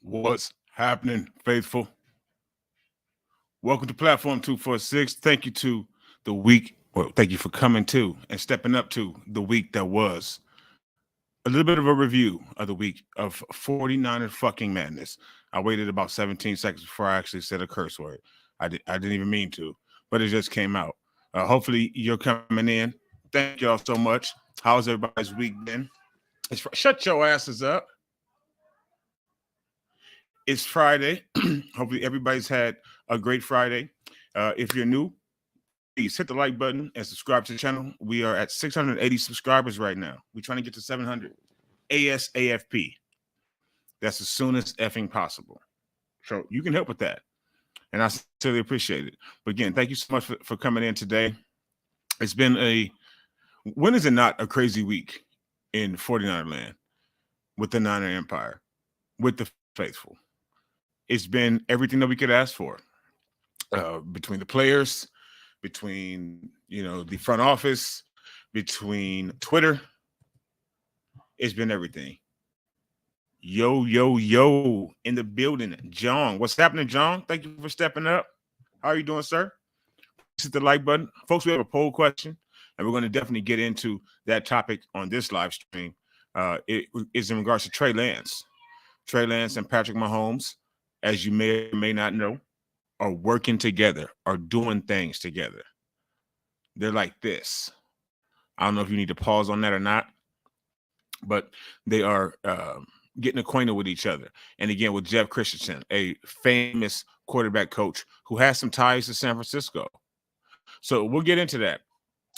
What's happening, faithful? Welcome to Platform 246. Thank you to the week. Well, thank you for coming to and stepping up to the week that was. A little bit of a review of the week of 49er fucking madness. I waited about 17 seconds before I actually said a curse word. I didn't even mean to, but it just came out. Hopefully, you're coming in. Thank y'all so much. How's everybody's week been? Shut your asses up. It's Friday. Hopefully, everybody's had a great Friday. If you're new, please hit the like button and subscribe to the channel. We are at 680 subscribers right now. We're trying to get to 700 ASAFP. That's as soon as effing possible. So you can help with that. And I sincerely appreciate it. But again, thank you so much for coming in today. It's been when is it not a crazy week in 49er land with the Niner Empire, with the faithful? It's been everything that we could ask for between the players, between the front office, between Twitter. It's been everything. Yo in the building. John, what's happening, John? Thank you for stepping up. How are you doing, sir? Hit the like button. Folks, we have a poll question, and we're going to definitely get into that topic on this live stream. It is in regards to Trey Lance. Trey Lance and Patrick Mahomes, as you may or may not know, are working together, are doing things together. They're like this. I don't know if you need to pause on that or not, but they are getting acquainted with each other. And again, with Jeff Christensen, a famous quarterback coach who has some ties to San Francisco. So we'll get into that.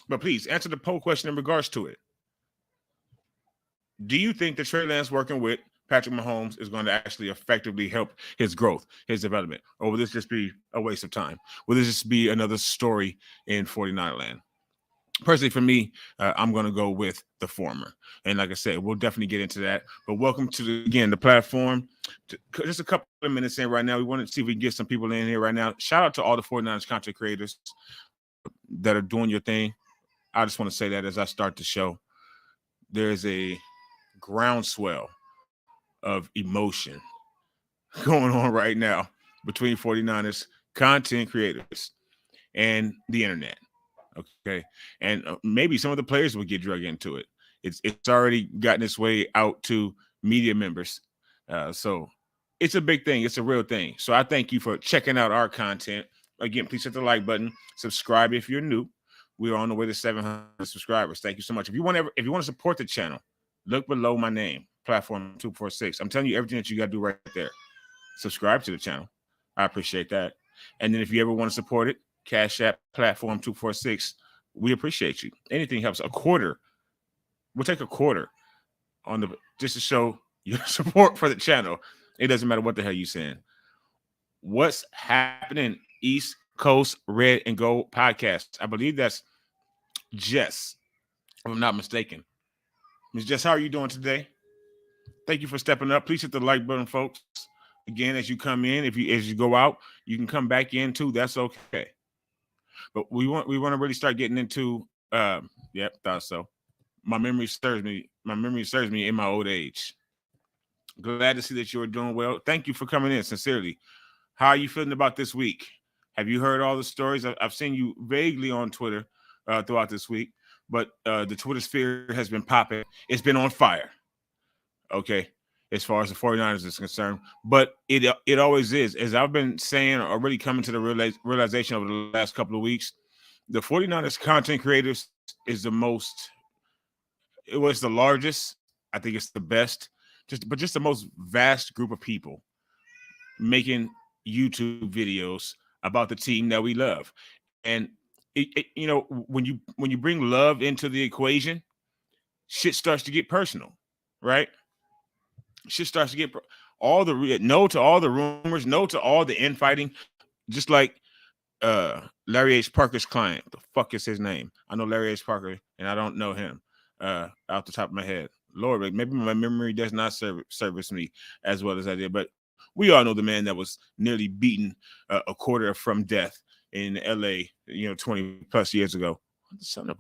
But please answer the poll question in regards to it. Do you think that Trey Lance working with Patrick Mahomes is going to actually effectively help his growth, his development? Or will this just be a waste of time? Will this just be another story in 49 land? Personally, for me, I'm going to go with the former. And like I said, we'll definitely get into that. But welcome to, the platform. Just a couple of minutes in right now. We want to see if we can get some people in here right now. Shout out to all the 49ers content creators that are doing your thing. I just want to say that as I start the show, there's a groundswell of emotion going on right now between 49ers content creators and the internet. Okay. And maybe some of the players will get drug into it. It's already gotten its way out to media members. So it's a big thing. It's a real thing. So I thank you for checking out our content. Again, please hit the like button. Subscribe if you're new. We are on the way to 700 subscribers. Thank you so much. If you want to support the channel, look below my name, Platform 246. I'm telling you everything that you got to do right there. Subscribe to the channel. I appreciate that. And then if you ever want to support it, Cash App Platform 246. We appreciate you. Anything helps. A quarter. We'll take a quarter on just to show your support for the channel. It doesn't matter what the hell you're saying. What's happening? East Coast Red and Gold podcast. I believe that's Jess, if I'm not mistaken. Ms. Jess, how are you doing today? Thank you for stepping up. Please hit the like button, folks. Again, as you come in, as you go out, you can come back in too. That's okay. But we want to really start getting into. Thought so. My memory serves me in my old age. Glad to see that you are doing well. Thank you for coming in. Sincerely, how are you feeling about this week? Have you heard all the stories? I've seen you vaguely on Twitter throughout this week, but the Twitter sphere has been popping. It's been on fire. Okay, as far as the 49ers is concerned, but it always is. As I've been saying, or really coming to the realization over the last couple of weeks, the 49ers content creators is the largest. I think it's the best, just the most vast group of people making YouTube videos about the team that we love. And when you bring love into the equation, shit starts to get personal, right? Shit starts to get no to all the rumors, no to all the infighting, just like Larry H. Parker's client. What the fuck is his name? I know Larry H. Parker, and I don't know him out the top of my head. Lord, maybe my memory does not service me as well as I did, but we all know the man that was nearly beaten a quarter from death in L.A., 20 plus years ago. Son of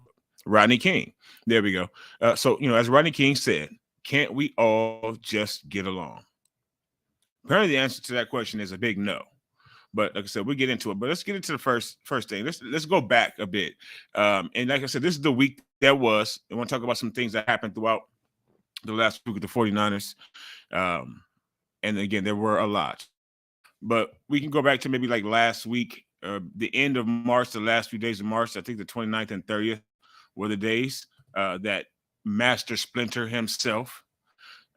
Rodney King. There we go. So, as Rodney King said, can't we all just get along? Apparently, the answer to that question is a big no. But like I said, we'll get into it. But let's get into the first thing. Let's go back a bit. And like I said, this is the week that was. I want to talk about some things that happened throughout the last week with the 49ers. And again, there were a lot. But we can go back to maybe like last week, the end of March, the last few days of March. I think the 29th and 30th were the days that Master Splinter himself,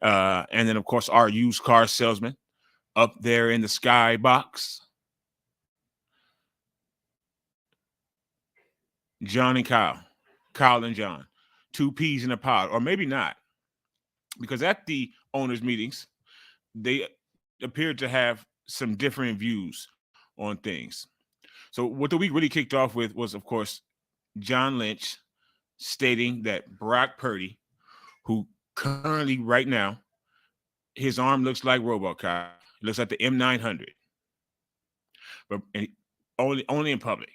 and then, of course, our used car salesman up there in the sky box, John and Kyle and John, two peas in a pod, or maybe not, because at the owners' meetings, they appeared to have some different views on things. So what the week really kicked off with was, of course, John Lynch stating that Brock Purdy, who currently right now, his arm looks like RoboCop. It looks like the M900, but only in public,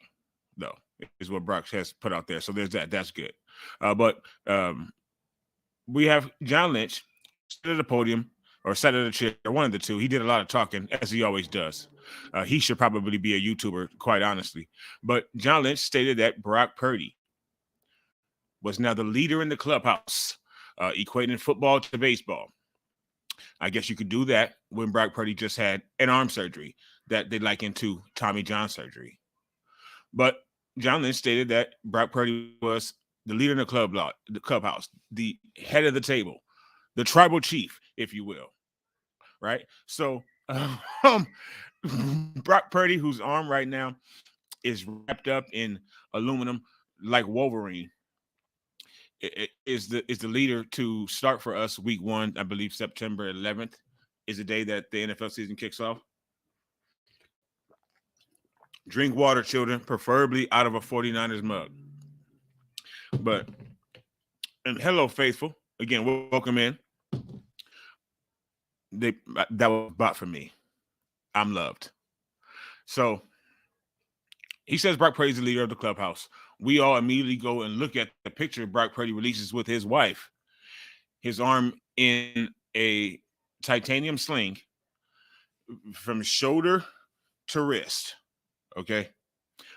though, is what Brock has put out there. So there's that. That's good. But we have John Lynch sat at the podium or sat at a chair, one of the two. He did a lot of talking, as he always does. He should probably be a YouTuber, quite honestly. But John Lynch stated that Brock Purdy was now the leader in the clubhouse, equating football to baseball. I guess you could do that when Brock Purdy just had an arm surgery that they likened to Tommy John surgery. But John Lynch stated that Brock Purdy was the leader in the clubhouse, the head of the table, the tribal chief, if you will. Right? So Brock Purdy, whose arm right now is wrapped up in aluminum like Wolverine, is the leader to start for us week 1. I believe September 11th is the day that the NFL season kicks off. Drink water, children, preferably out of a 49ers mug. But, and hello, faithful. Again, welcome in. That was bought for me. I'm loved. So he says Brock Purdy's the leader of the clubhouse. We all immediately go and look at the picture Brock Purdy releases with his wife, his arm in a titanium sling from shoulder to wrist. Okay.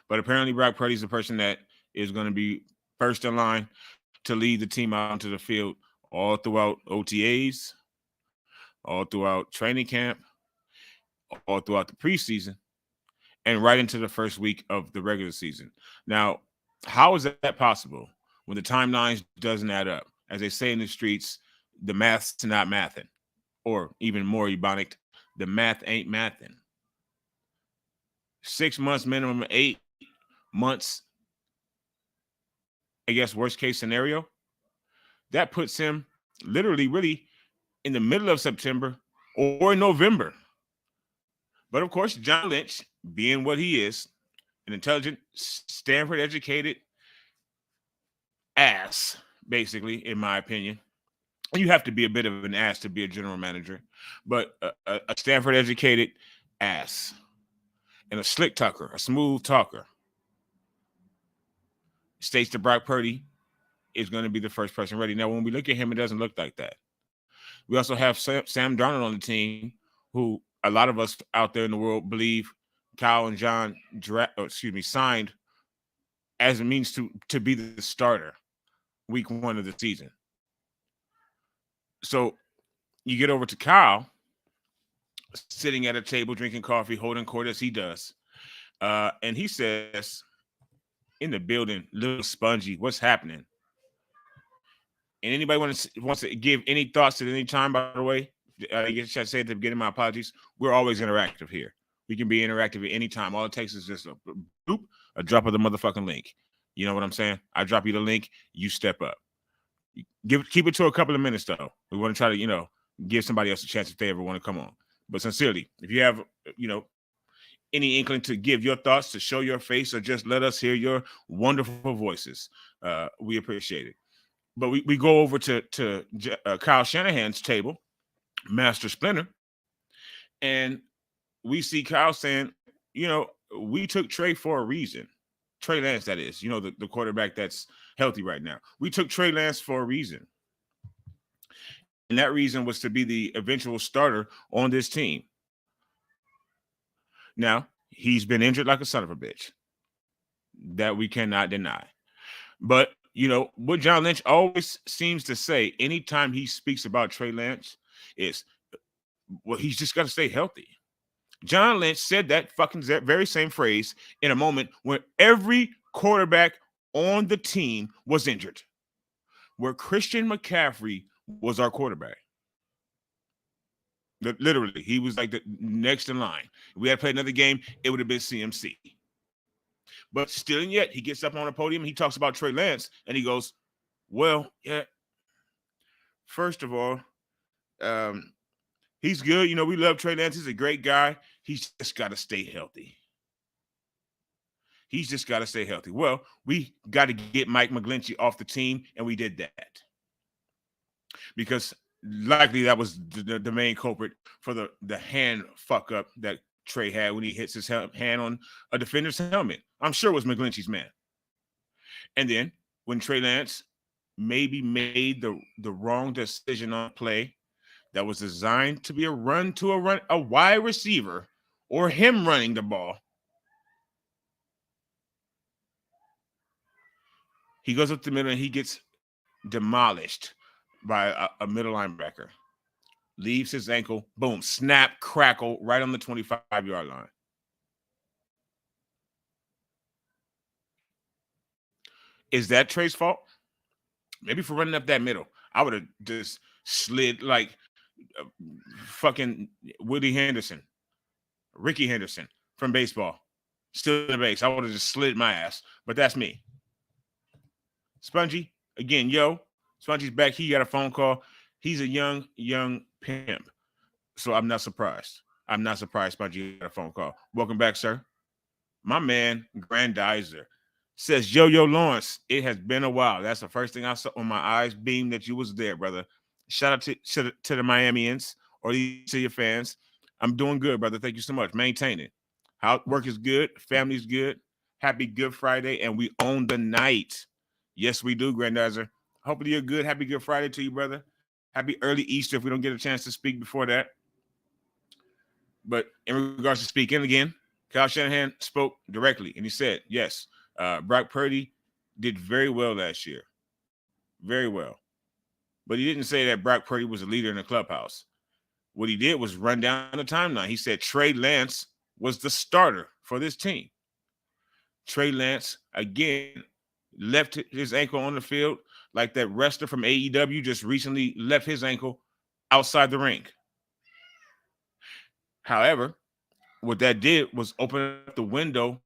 But apparently Brock Purdy's the person that is going to be first in line to lead the team out onto the field all throughout OTAs, all throughout training camp, all throughout the preseason, and right into the first week of the regular season. Now, how is that possible when the timeline doesn't add up? As they say in the streets, the math's not mathing. Or even more ebonic, the math ain't mathing. 6 months minimum, 8 months, I guess, worst case scenario. That puts him literally really in the middle of September or November. But of course, John Lynch, being what he is, an intelligent, Stanford-educated ass, basically, in my opinion. You have to be a bit of an ass to be a general manager, but a Stanford-educated ass and a slick talker, a smooth talker, states that Brock Purdy is going to be the first person ready. Now, when we look at him, it doesn't look like that. We also have Sam Darnold on the team, who a lot of us out there in the world believe Kyle and John signed as a means to be the starter week 1 of the season. So you get over to Kyle, sitting at a table, drinking coffee, holding court as he does. And he says, in the building, little spongy, what's happening? And anybody wants to give any thoughts at any time, by the way, I guess I said at the beginning, my apologies. We're always interactive here. We can be interactive at any time. All it takes is just a drop of the motherfucking link. You know what I'm saying? I drop you the link, you step up. Keep it to a couple of minutes, though. We want to try to, give somebody else a chance if they ever want to come on. But sincerely, if you have, any inkling to give your thoughts, to show your face, or just let us hear your wonderful voices, we appreciate it. But we go over to Kyle Shanahan's table, Master Splinter, and we see Kyle saying, we took Trey for a reason. Trey Lance, that is, the quarterback that's healthy right now. We took Trey Lance for a reason. And that reason was to be the eventual starter on this team. Now, he's been injured like a son of a bitch. That we cannot deny. But, you know, what John Lynch always seems to say anytime he speaks about Trey Lance is, well, he's just got to stay healthy. John Lynch said that fucking very same phrase in a moment when every quarterback on the team was injured, where Christian McCaffrey was our quarterback. Literally, he was like the next in line. If we had played another game, it would have been CMC. But still and yet, he gets up on a podium, he talks about Trey Lance, and he goes, well, yeah, first of all, he's good. You know, we love Trey Lance. He's a great guy. He's just got to stay healthy. He's just got to stay healthy. Well, we got to get Mike McGlinchey off the team, and we did that. Because likely that was the main culprit for the hand fuck up that Trey had when he hits his hand on a defender's helmet. I'm sure it was McGlinchey's man. And then when Trey Lance maybe made the wrong decision on play that was designed to be a wide receiver or him running the ball, he goes up the middle and he gets demolished by a middle linebacker. Leaves his ankle, boom, snap, crackle, right on the 25-yard line. Is that Trey's fault? Maybe for running up that middle. I would have just slid like fucking Ricky Henderson from baseball. Still in the base. I would have just slid my ass. But that's me. Spongy, again, Spongy's back. He got a phone call. He's a young pimp. So I'm not surprised. Spongy got a phone call. Welcome back, sir. My man, Grandizer, says, Yo, Lawrence, it has been a while. That's the first thing I saw on my eyes beam that you was there, brother. Shout out to the Miamians or to your fans. I'm doing good, brother. Thank you so much. Maintain it. Work is good. Family's good. Happy Good Friday, and we own the night. Yes, we do, Grandizer. Hopefully you're good. Happy Good Friday to you, brother. Happy early Easter if we don't get a chance to speak before that. But in regards to speaking again, Kyle Shanahan spoke directly, and he said, yes, Brock Purdy did very well last year. Very well. But he didn't say that Brock Purdy was a leader in the clubhouse. What he did was run down the timeline. He said Trey Lance was the starter for this team. Trey Lance, again, left his ankle on the field like that wrestler from AEW just recently left his ankle outside the ring. However, what that did was open up the window,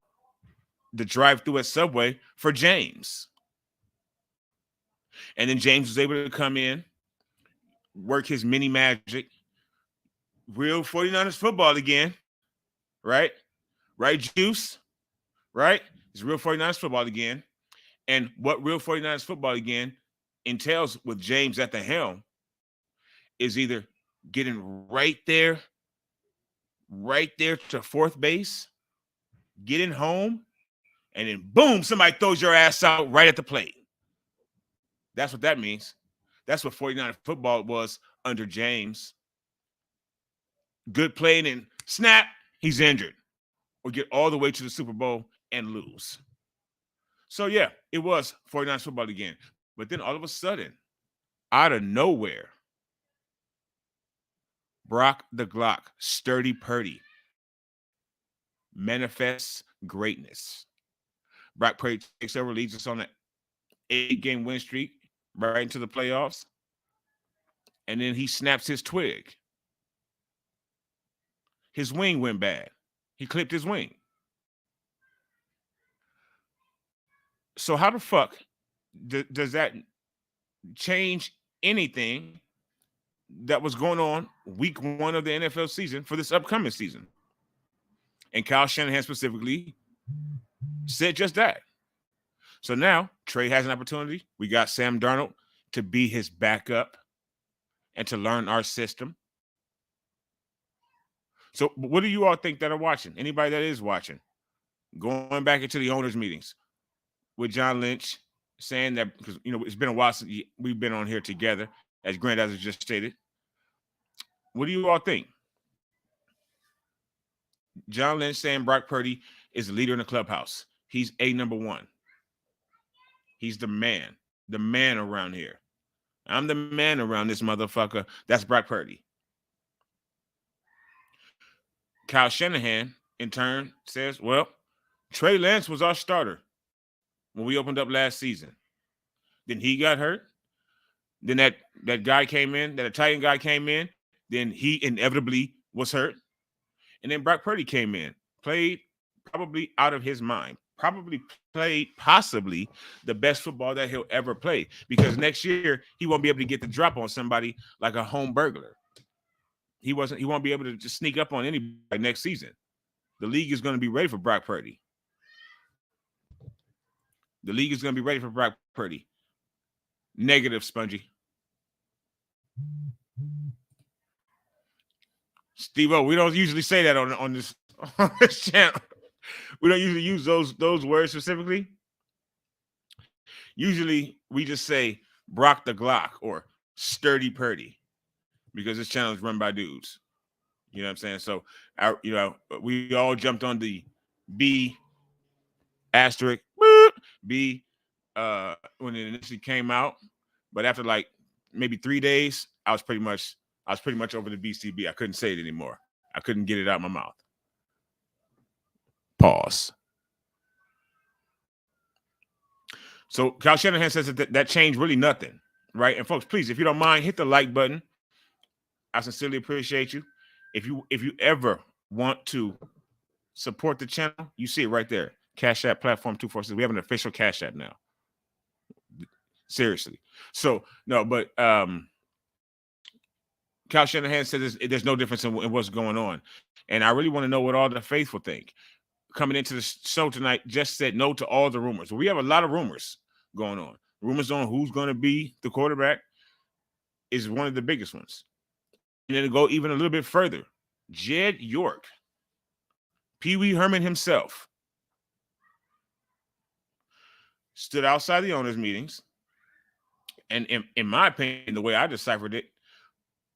the drive-through at Subway for James. And then James was able to come in, work his mini magic, real 49ers football again, right? Right, Juice? Right? It's real 49ers football again. And what real 49ers football again entails with James at the helm is either getting right there to fourth base, getting home, and then boom, somebody throws your ass out right at the plate. That's what that means. That's what 49er football was under James. Good play, and then snap, he's injured. Or get all the way to the Super Bowl and lose. So, yeah, it was 49ers football again. But then all of a sudden, out of nowhere, Brock the Glock, Sturdy Purdy, manifests greatness. Brock Purdy takes over, leads us on an 8-game win streak right into the playoffs. And then he snaps his twig. His wing went bad. He clipped his wing. So how the fuck does that change anything that was going on week 1 of the NFL season for this upcoming season? And Kyle Shanahan specifically said just that. So now Trey has an opportunity. We got Sam Darnold to be his backup and to learn our system. So what do you all think that are watching? Anybody that is watching, going back into the owners' meetings with John Lynch saying that, because, you know, it's been a while since we've been on here together, as Grandizer just stated. What do you all think? John Lynch saying Brock Purdy is the leader in the clubhouse. He's number one. He's the man around here. I'm the man around this motherfucker. That's Brock Purdy. Kyle Shanahan, in turn, says, well, Trey Lance was our starter when we opened up last season. Then he got hurt. Then that guy came in, that Italian guy came in. Then he inevitably was hurt. And then Brock Purdy came in, played probably out of his mind, probably played possibly the best football that he'll ever play, because next year he won't be able to get the drop on somebody like a home burglar. He won't be able to just sneak up on anybody next season. The league is going to be ready for Brock Purdy. The league is going to be ready for Brock Purdy. Negative, Spongy. Steve-O, we don't usually say that on this channel. We don't usually use those words specifically. Usually we just say Brock the Glock or Sturdy Purdy, because this channel is run by dudes. You know what I'm saying? So, we all jumped on the B asterisk B when it initially came out, but after like maybe 3 days, I was pretty much over the BCB. I couldn't say it anymore. I couldn't get it out of my mouth. Pause. So Kyle Shanahan says that changed really nothing, right? And folks, please, if you don't mind, hit the like button. I sincerely appreciate you. If you ever want to support the channel, you see it right there. Cash App Platform 246. We have an official Cash App now. Seriously. So no, but Kyle Shanahan says there's no difference in what's going on, and I really want to know what all the faithful think. Coming into the show tonight, just said no to all the rumors. We have a lot of rumors going on. Rumors on who's going to be the quarterback is one of the biggest ones. And then to go even a little bit further, Jed York, Pee Wee Herman himself, stood outside the owners' meetings, and in my opinion, the way I deciphered it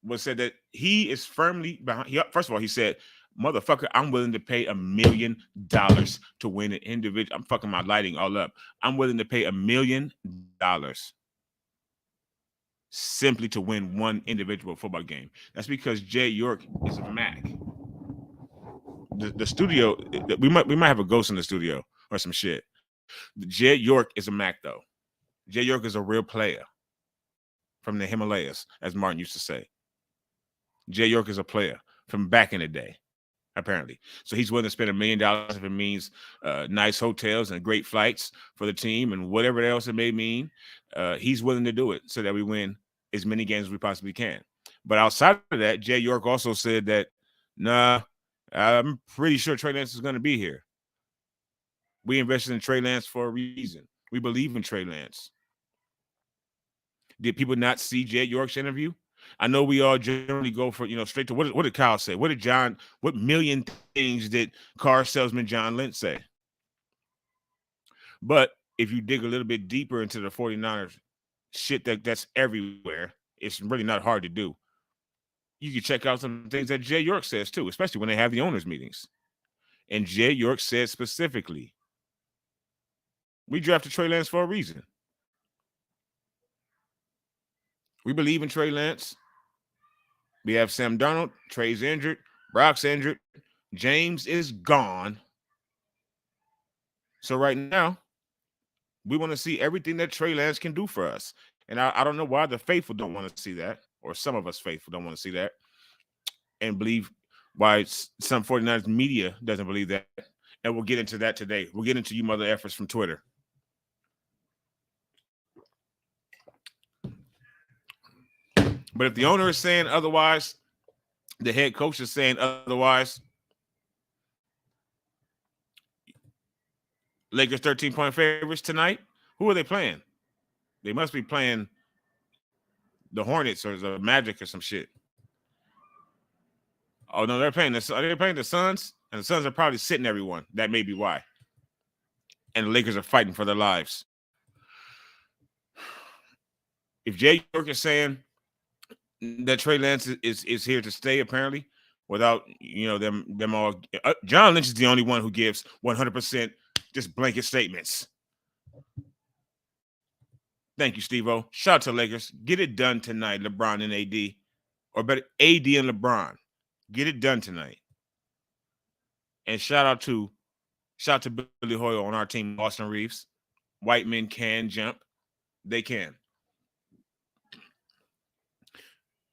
was said that he is firmly behind. First of all, he said, motherfucker, I'm willing to pay $1 million to win an individual. I'm fucking my lighting all up. I'm willing to pay $1 million simply to win one individual football game. That's because Jed York is a Mac. The studio, we might have a ghost in the studio or some shit. Jed York is a Mac, though. Jed York is a real player from the Himalayas, as Martin used to say. Jed York is a player from back in the day, apparently. So he's willing to spend $1 million if it means nice hotels and great flights for the team and whatever else it may mean. He's willing to do it so that we win as many games as we possibly can. But outside of that, Jed York also said that, nah, I'm pretty sure Trey Lance is going to be here. We invested in Trey Lance for a reason. We believe in Trey Lance. Did people not see Jed York's interview? I know we all generally go for, straight to what did Kyle say? What million things did car salesman John Lynch say? But if you dig a little bit deeper into the 49ers shit that's everywhere, it's really not hard to do. You can check out some things that Jed York says too, especially when they have the owners meetings. And Jed York said specifically, we drafted Trey Lance for a reason. We believe in Trey Lance. We have Sam Darnold. Trey's injured. Brock's injured. James is gone. So right now, we want to see everything that Trey Lance can do for us. And I don't know why the faithful don't want to see that, or some of us faithful don't want to see that, and believe why some 49ers media doesn't believe that. And we'll get into that today. We'll get into you mother efforts from Twitter. But if the owner is saying otherwise, the head coach is saying otherwise, Lakers 13-point favorites tonight. Who are they playing? They must be playing the Hornets or the Magic or some shit. Oh no, they're playing the Suns, and the Suns are probably sitting everyone. That may be why. And the Lakers are fighting for their lives. If Jay York is saying that Trey Lance is here to stay, apparently, without them all. John Lynch is the only one who gives 100% just blanket statements. Thank you, Steve-O. Shout out to Lakers. Get it done tonight, LeBron and AD. Or better, AD and LeBron. Get it done tonight. And shout out to Billy Hoyle on our team, Austin Reeves. White men can jump. They can.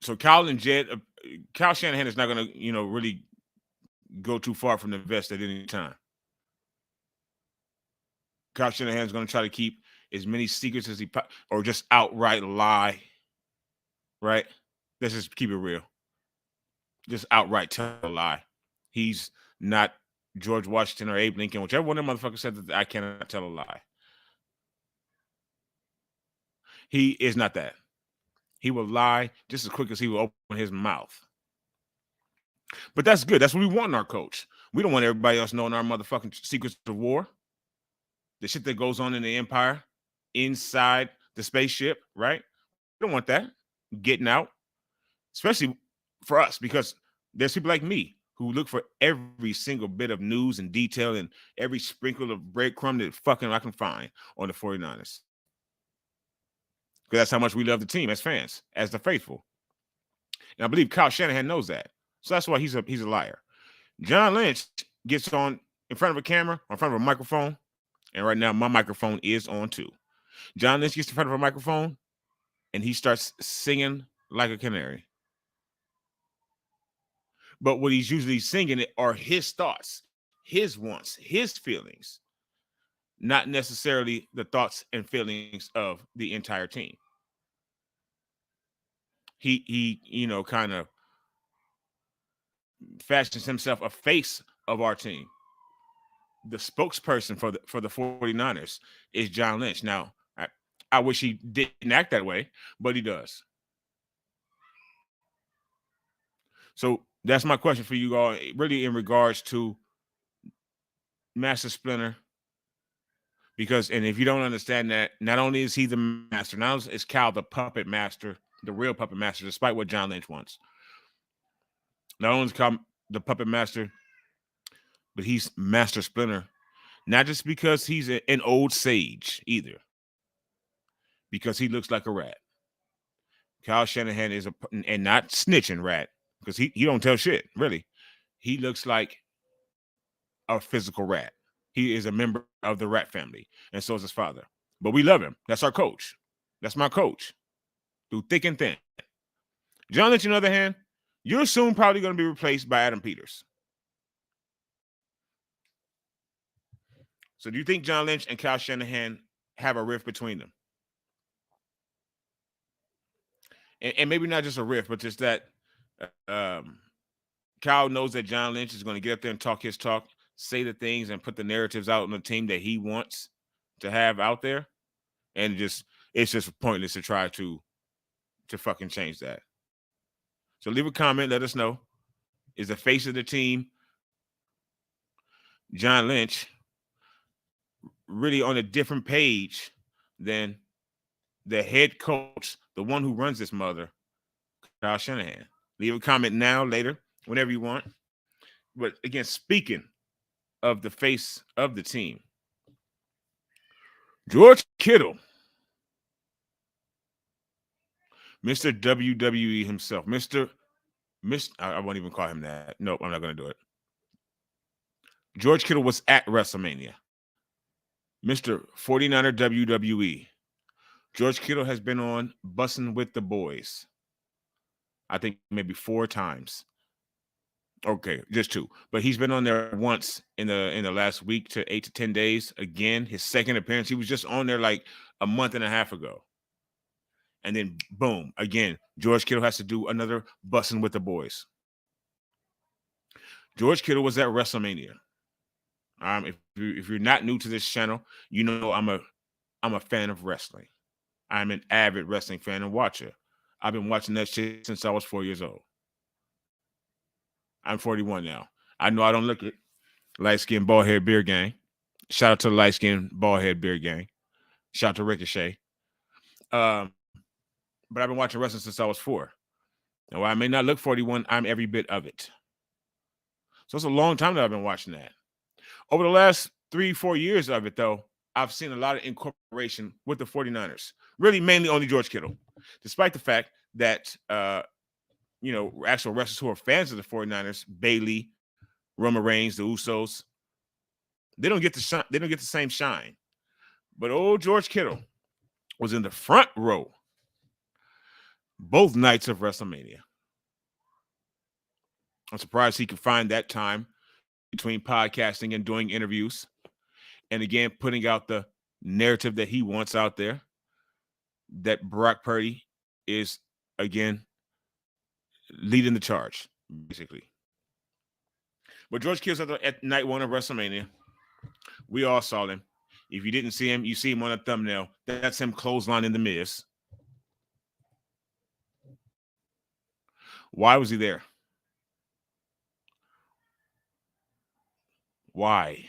So Kyle Shanahan is not going to, really go too far from the vest at any time. Kyle Shanahan is going to try to keep as many secrets as or just outright lie. Right? Let's just keep it real. Just outright tell a lie. He's not George Washington or Abe Lincoln, whichever one of them motherfuckers said that I cannot tell a lie. He is not that. He will lie just as quick as he will open his mouth. But that's good. That's what we want in our coach. We don't want everybody else knowing our motherfucking secrets of war. The shit that goes on in the empire, inside the spaceship, right? We don't want that getting out, especially for us, because there's people like me who look for every single bit of news and detail and every sprinkle of breadcrumb that fucking I can find on the 49ers. Because that's how much we love the team as fans, as the faithful. And I believe Kyle Shanahan knows that. So that's why he's a liar. John Lynch gets on in front of a camera, in front of a microphone, and right now my microphone is on too. John Lynch gets in front of a microphone, and he starts singing like a canary. But what he's usually singing are his thoughts, his wants, his feelings, not necessarily the thoughts and feelings of the entire team. He kind of fashions himself a face of our team. The spokesperson for the 49ers is John Lynch. Now, I wish he didn't act that way, but he does. So that's my question for you all, really in regards to Master Splinter. Because, and if you don't understand that, not only is he the master, not only is Cal the puppet master, the real puppet master, despite what John Lynch wants. Not only is Cal the puppet master, but he's Master Splinter. Not just because he's an old sage either. Because he looks like a rat. Kyle Shanahan is and not snitching rat, because he don't tell shit, really. He looks like a physical rat. He is a member of the rat family, and so is his father. But we love him. That's our coach. That's my coach. Through thick and thin. John Lynch, on the other hand, you're soon probably going to be replaced by Adam Peters. So do you think John Lynch and Kyle Shanahan have a rift between them? And maybe not just a rift, but just that Kyle knows that John Lynch is going to get up there and talk his talk, say the things and put the narratives out on the team that he wants to have out there. And it's just pointless to try to fucking change that. So leave a comment. Let us know. Is the face of the team, John Lynch, really on a different page than the head coach, the one who runs this mother, Kyle Shanahan? Leave a comment now, later, whenever you want. But again, speaking of the face of the team, George Kittle, Mr. WWE himself, I won't even call him that. Nope, I'm not going to do it. George Kittle was at WrestleMania. Mr. 49er WWE. George Kittle has been on Bussin' with the Boys. I think maybe 4 times. Okay, just 2. But he's been on there once in the last week to 8 to 10 days. Again, his second appearance. He was just on there like a month and a half ago. And then, boom, again, George Kittle has to do another Bussin' with the Boys. George Kittle was at WrestleMania. If you're not new to this channel, you know I'm a fan of wrestling. I'm an avid wrestling fan and watcher. I've been watching that shit since I was 4 years old. I'm 41 now. I know I don't look it. Light-skinned, bald-head beard gang. Shout out to the light-skinned, bald-head beard gang. Shout out to Ricochet. But I've been watching wrestling since I was 4. And while I may not look 41, I'm every bit of it. So it's a long time that I've been watching that. Over the last 3-4 years of it, though, I've seen a lot of incorporation with the 49ers, really mainly only George Kittle, despite the fact that, actual wrestlers who are fans of the 49ers, Bailey, Roman Reigns, the Usos, they don't get the shine. They don't get the same shine. But old George Kittle was in the front row both nights of WrestleMania. I'm surprised he could find that time between podcasting and doing interviews, and again, putting out the narrative that he wants out there, that Brock Purdy is, again, leading the charge, basically. But George Kittle's at night one of WrestleMania. We all saw him. If you didn't see him, you see him on a thumbnail. That's him clotheslining The Miz. Why was he there? Why?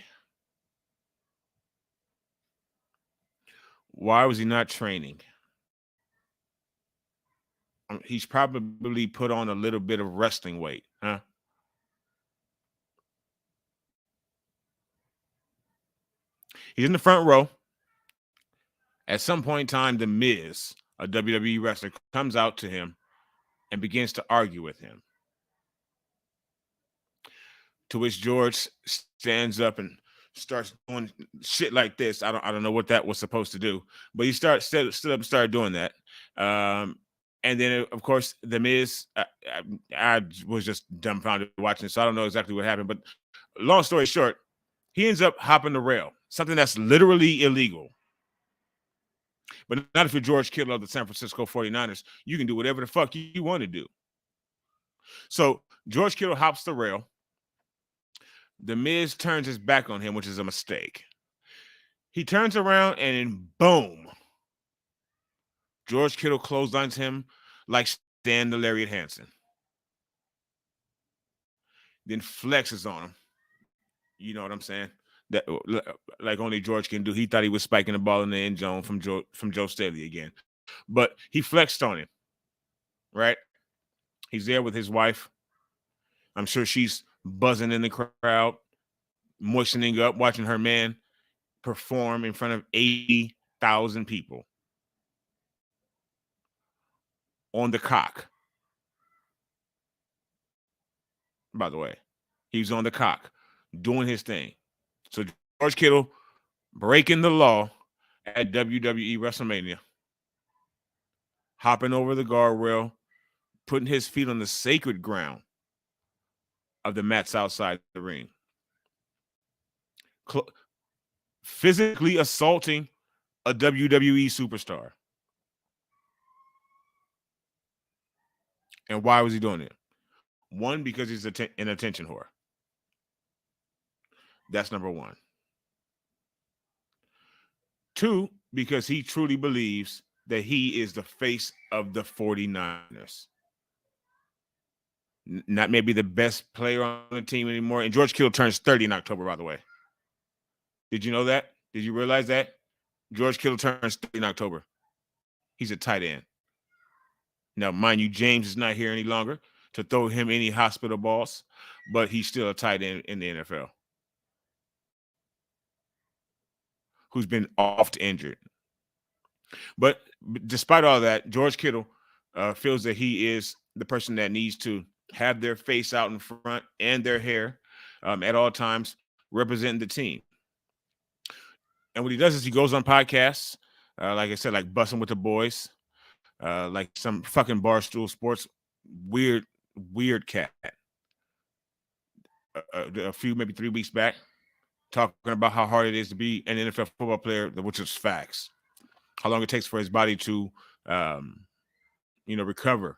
Why was he not training? He's probably put on a little bit of wrestling weight, huh? He's in the front row. At some point in time, The Miz, a WWE wrestler, comes out to him and begins to argue with him. To which George stands up and starts doing shit like this. I don't know what that was supposed to do, but he stood up and started doing that. And then, of course, The Miz, I was just dumbfounded watching it, so I don't know exactly what happened. But long story short, he ends up hopping the rail, something that's literally illegal. But not if you're George Kittle of the San Francisco 49ers. You can do whatever the fuck you want to do. So George Kittle hops the rail. The Miz turns his back on him, which is a mistake. He turns around and boom, George Kittle clotheslines him like Stan the Lariat Hansen. Then flexes on him. You know what I'm saying? That like only George can do. He thought he was spiking the ball in the end zone from Joe Staley again. But he flexed on him, right? He's there with his wife. I'm sure she's buzzing in the crowd, moistening up, watching her man perform in front of 80,000 people on the cock. By the way, he was on the cock doing his thing. So George Kittle breaking the law at WWE WrestleMania, hopping over the guardrail, putting his feet on the sacred ground of the mats outside the ring, physically assaulting a WWE superstar. And why was he doing it? One, because he's an attention whore. That's number one. Two, because he truly believes that he is the face of the 49ers. Not maybe the best player on the team anymore. And George Kittle turns 30 in October, by the way. Did you know that? Did you realize that? George Kittle turns 30 in October. He's a tight end. Now, mind you, James is not here any longer to throw him any hospital balls, but he's still a tight end in the NFL who's been oft injured. But despite all that, George Kittle feels that he is the person that needs to have their face out in front and their hair at all times, representing the team. And what he does is he goes on podcasts, like I said, like Bussin' with the Boys, like some fucking Barstool Sports weird cat. A few, maybe 3 weeks back, talking about how hard it is to be an NFL football player, which is facts. How long it takes for his body to, recover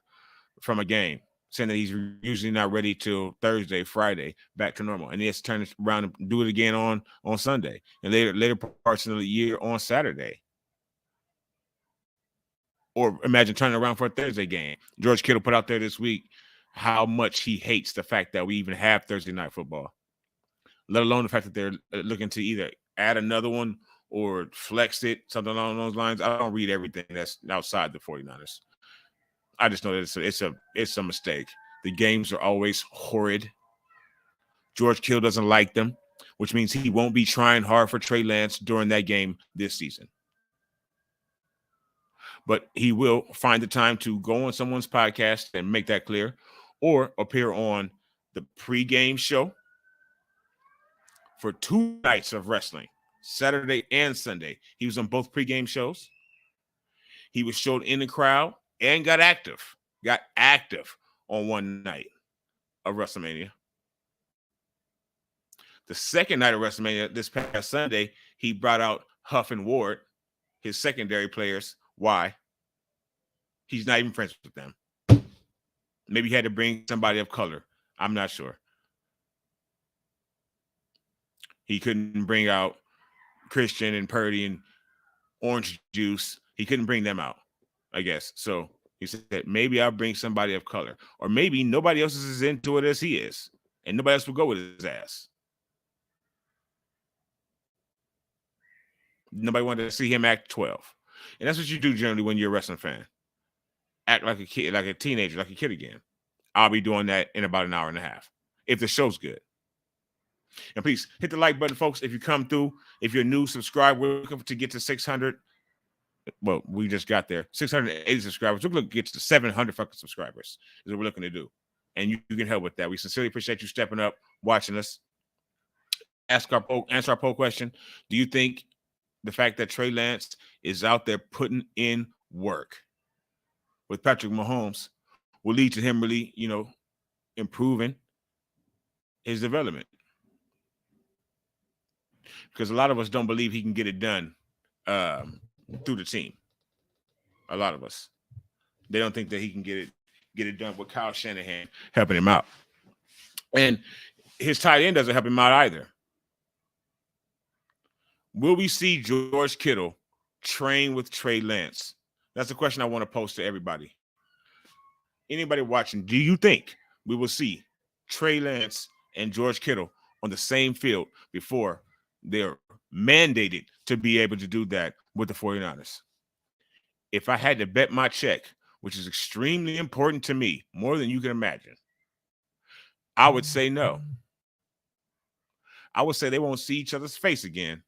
from a game, saying that he's usually not ready till Thursday, Friday, back to normal. And he has to turn it around and do it again on Sunday and later parts of the year on Saturday. Or imagine turning around for a Thursday game. George Kittle put out there this week how much he hates the fact that we even have Thursday night football, let alone the fact that they're looking to either add another one or flex it, something along those lines. I don't read everything that's outside the 49ers. I just know that it's a mistake. The games are always horrid. George Kittle doesn't like them, which means he won't be trying hard for Trey Lance during that game this season. But he will find the time to go on someone's podcast and make that clear, or appear on the pregame show for 2 nights of wrestling, Saturday and Sunday. He was on both pregame shows. He was showed in the crowd and got active on one night of WrestleMania. The second night of WrestleMania, this past Sunday, he brought out Huff and Ward, his secondary players. Why? He's not even friends with them. Maybe he had to bring somebody of color. I'm not sure. He couldn't bring out Christian and Purdy and Orange Juice. He couldn't bring them out, I guess. So he said, maybe I'll bring somebody of color. Or maybe nobody else is as into it as he is, and nobody else will go with his ass. Nobody wanted to see him act 12. And that's what you do generally when you're a wrestling fan. Act like a kid, like a teenager, like a kid again. I'll be doing that in about an hour and a half if the show's good. And please hit the like button, folks. If you come through, if you're new, subscribe. We're looking to get to 600. Well, we just got there. 680 subscribers. We're looking to get to 700 fucking subscribers is what we're looking to do. And you can help with that. We sincerely appreciate you stepping up, watching us. Answer our poll question. Do you think the fact that Trey Lance is out there putting in work with Patrick Mahomes will lead to him really, improving his development? Because a lot of us don't believe he can get it done through the team. A lot of us. They don't think that he can get it done with Kyle Shanahan helping him out. And his tight end doesn't help him out either. Will we see George Kittle train with Trey Lance? That's the question I want to pose to everybody. Anybody watching, do you think we will see Trey Lance and George Kittle on the same field before they're mandated to be able to do that with the 49ers? If I had to bet my check, which is extremely important to me, more than you can imagine, I would say no. I would say they won't see each other's face again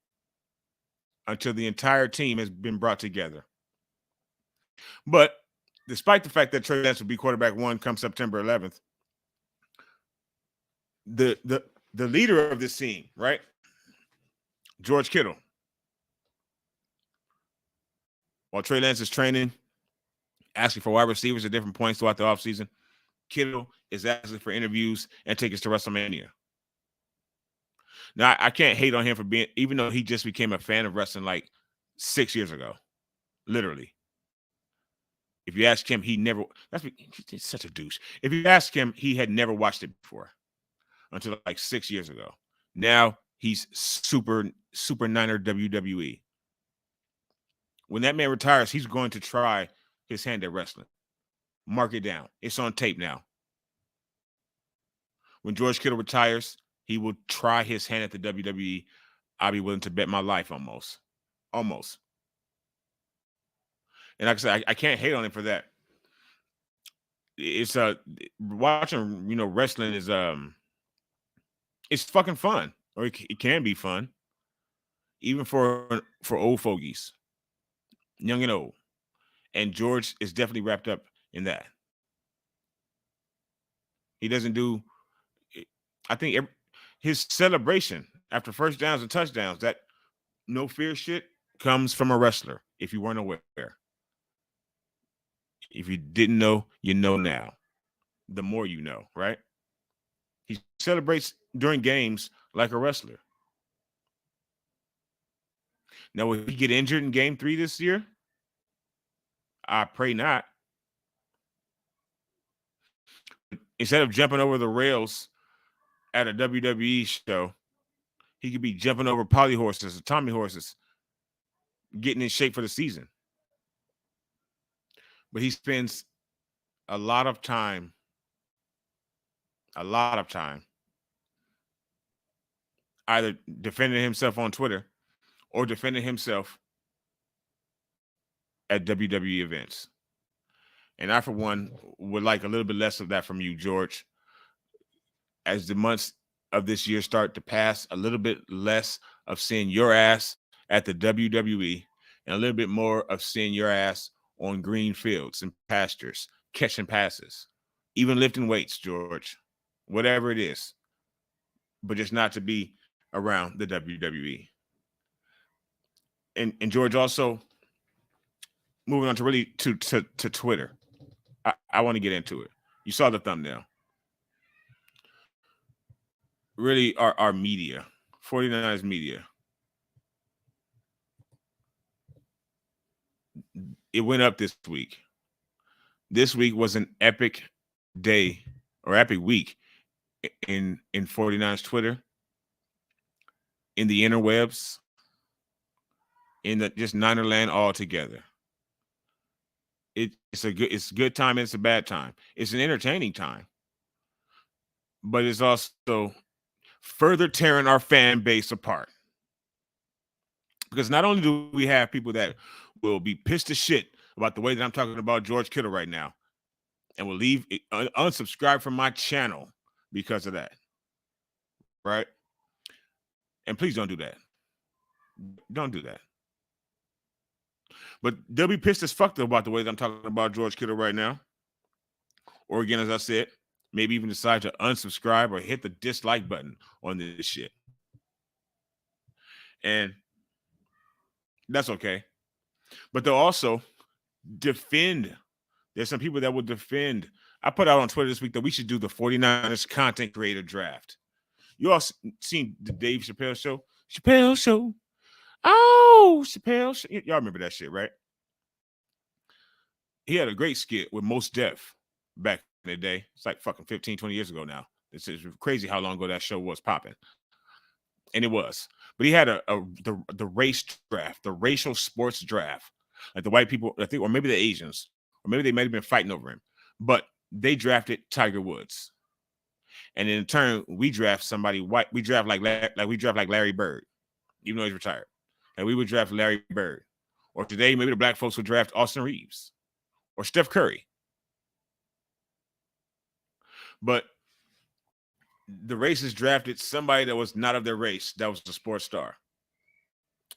until the entire team has been brought together. But despite the fact that Trey Lance will be quarterback 1 come September 11th, the leader of this team, right? George Kittle. While Trey Lance is training, asking for wide receivers at different points throughout the offseason, Kittle is asking for interviews and tickets to WrestleMania. Now, I can't hate on him for being, even though he just became a fan of wrestling like 6 years ago, literally. If you ask him, he's such a douche. If you ask him, he had never watched it before until like 6 years ago. Now he's super Niner WWE. When that man retires, he's going to try his hand at wrestling. Mark it down. It's on tape now. When George Kittle retires, he will try his hand at the WWE. I'll be willing to bet my life almost. Almost. And like I said, I can't hate on him for that. It's watching, wrestling is it's fucking fun. Or it can be fun. Even for old fogies. Young and old. And George is definitely wrapped up in that. He doesn't do, I think his celebration after first downs and touchdowns, that no fear shit comes from a wrestler, if you weren't aware. If you didn't know, you know now. The more you know, right? He celebrates during games like a wrestler. Now, will he get injured in game 3 this year? I pray not. Instead of jumping over the rails at a WWE show, he could be jumping over poly horses or Tommy horses, getting in shape for the season. But he spends a lot of time either defending himself on Twitter or defending himself at WWE events. And I, for one, would like a little bit less of that from you, George. As the months of this year start to pass, a little bit less of seeing your ass at the WWE, and a little bit more of seeing your ass on green fields and pastures, catching passes, even lifting weights, George, whatever it is, but just not to be around the WWE. And George, also moving on to really to Twitter. I want to get into it. You saw the thumbnail. Really, our media, 49ers media, it went up this week. This week was an epic day or epic week in 49ers Twitter, in the interwebs, in the just Niner land altogether. It's a good time and it's a bad time. It's an entertaining time, but it's also further tearing our fan base apart. Because not only do we have people that will be pissed as shit about the way that I'm talking about George Kittle right now, and will leave unsubscribe from my channel because of that, right? And please don't do that. Don't do that. But they'll be pissed as fuck about the way that I'm talking about George Kittle right now. Or again, as I said, maybe even decide to unsubscribe or hit the dislike button on this shit. And that's okay. But they'll also defend. There's some people that will defend. I put out on Twitter this week that we should do the 49ers content creator draft. You all seen the Dave Chappelle show? Chappelle show. Oh, Chappelle show. Y'all remember that shit, right? He had a great skit with Mos Def back in the day. It's like fucking 15, 20 years ago now. It's crazy how long ago that show was popping. And it was. But he had the race draft, the racial sports draft. Like the white people, I think, or maybe the Asians, or maybe they might have been fighting over him. But they drafted Tiger Woods. And in turn, we draft somebody white. We draft like Larry Bird, even though he's retired. And we would draft Larry Bird. Or today, maybe the black folks would draft Austin Reeves or Steph Curry. But the races drafted somebody that was not of their race, that was a sports star.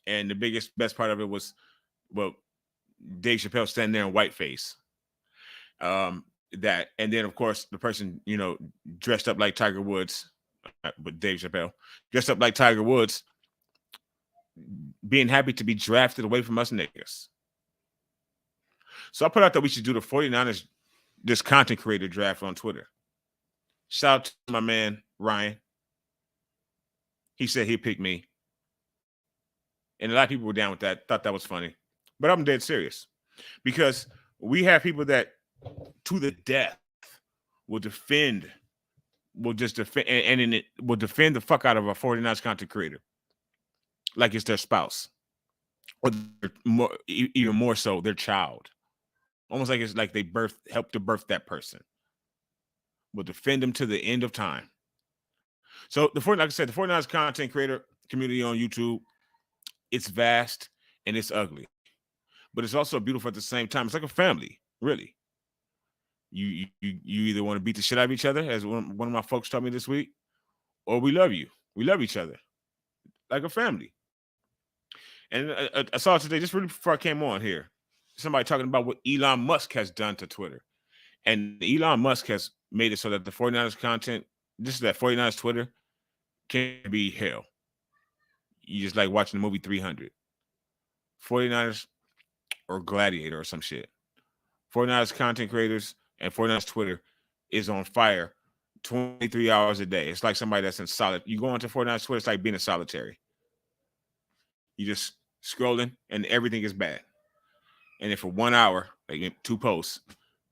And the best part of it was, well, Dave Chappelle standing there in whiteface. That, and then of course the person, dressed up like Tiger Woods, but Dave Chappelle dressed up like Tiger Woods, being happy to be drafted away from us niggas. So I put out that we should do the 49ers, this content creator draft on Twitter. Shout out to my man Ryan. He said he'd pick me. And a lot of people were down with that, thought that was funny. But I'm dead serious. Because we have people that to the death will defend the fuck out of a 49ers content creator like it's their spouse, or even more so their child. Almost like it's like they helped to birth that person. Will defend them to the end of time. So like I said, the 49ers content creator community on YouTube, it's vast and it's ugly, but it's also beautiful at the same time. It's like a family, really. You either want to beat the shit out of each other, as one of my folks told me this week, or we love you. We love each other like a family. And I saw today, just really before I came on here, somebody talking about what Elon Musk has done to Twitter. And Elon Musk has made it so that the 49ers content, that 49ers Twitter, can be hell. You just like watching the movie 300. 49ers or Gladiator or some shit. 49ers content creators and 49ers Twitter is on fire 23 hours a day. It's like somebody that's in solid. You go onto 49ers Twitter, it's like being in solitary. You just scrolling and everything is bad. And then for 1 hour, like 2 posts,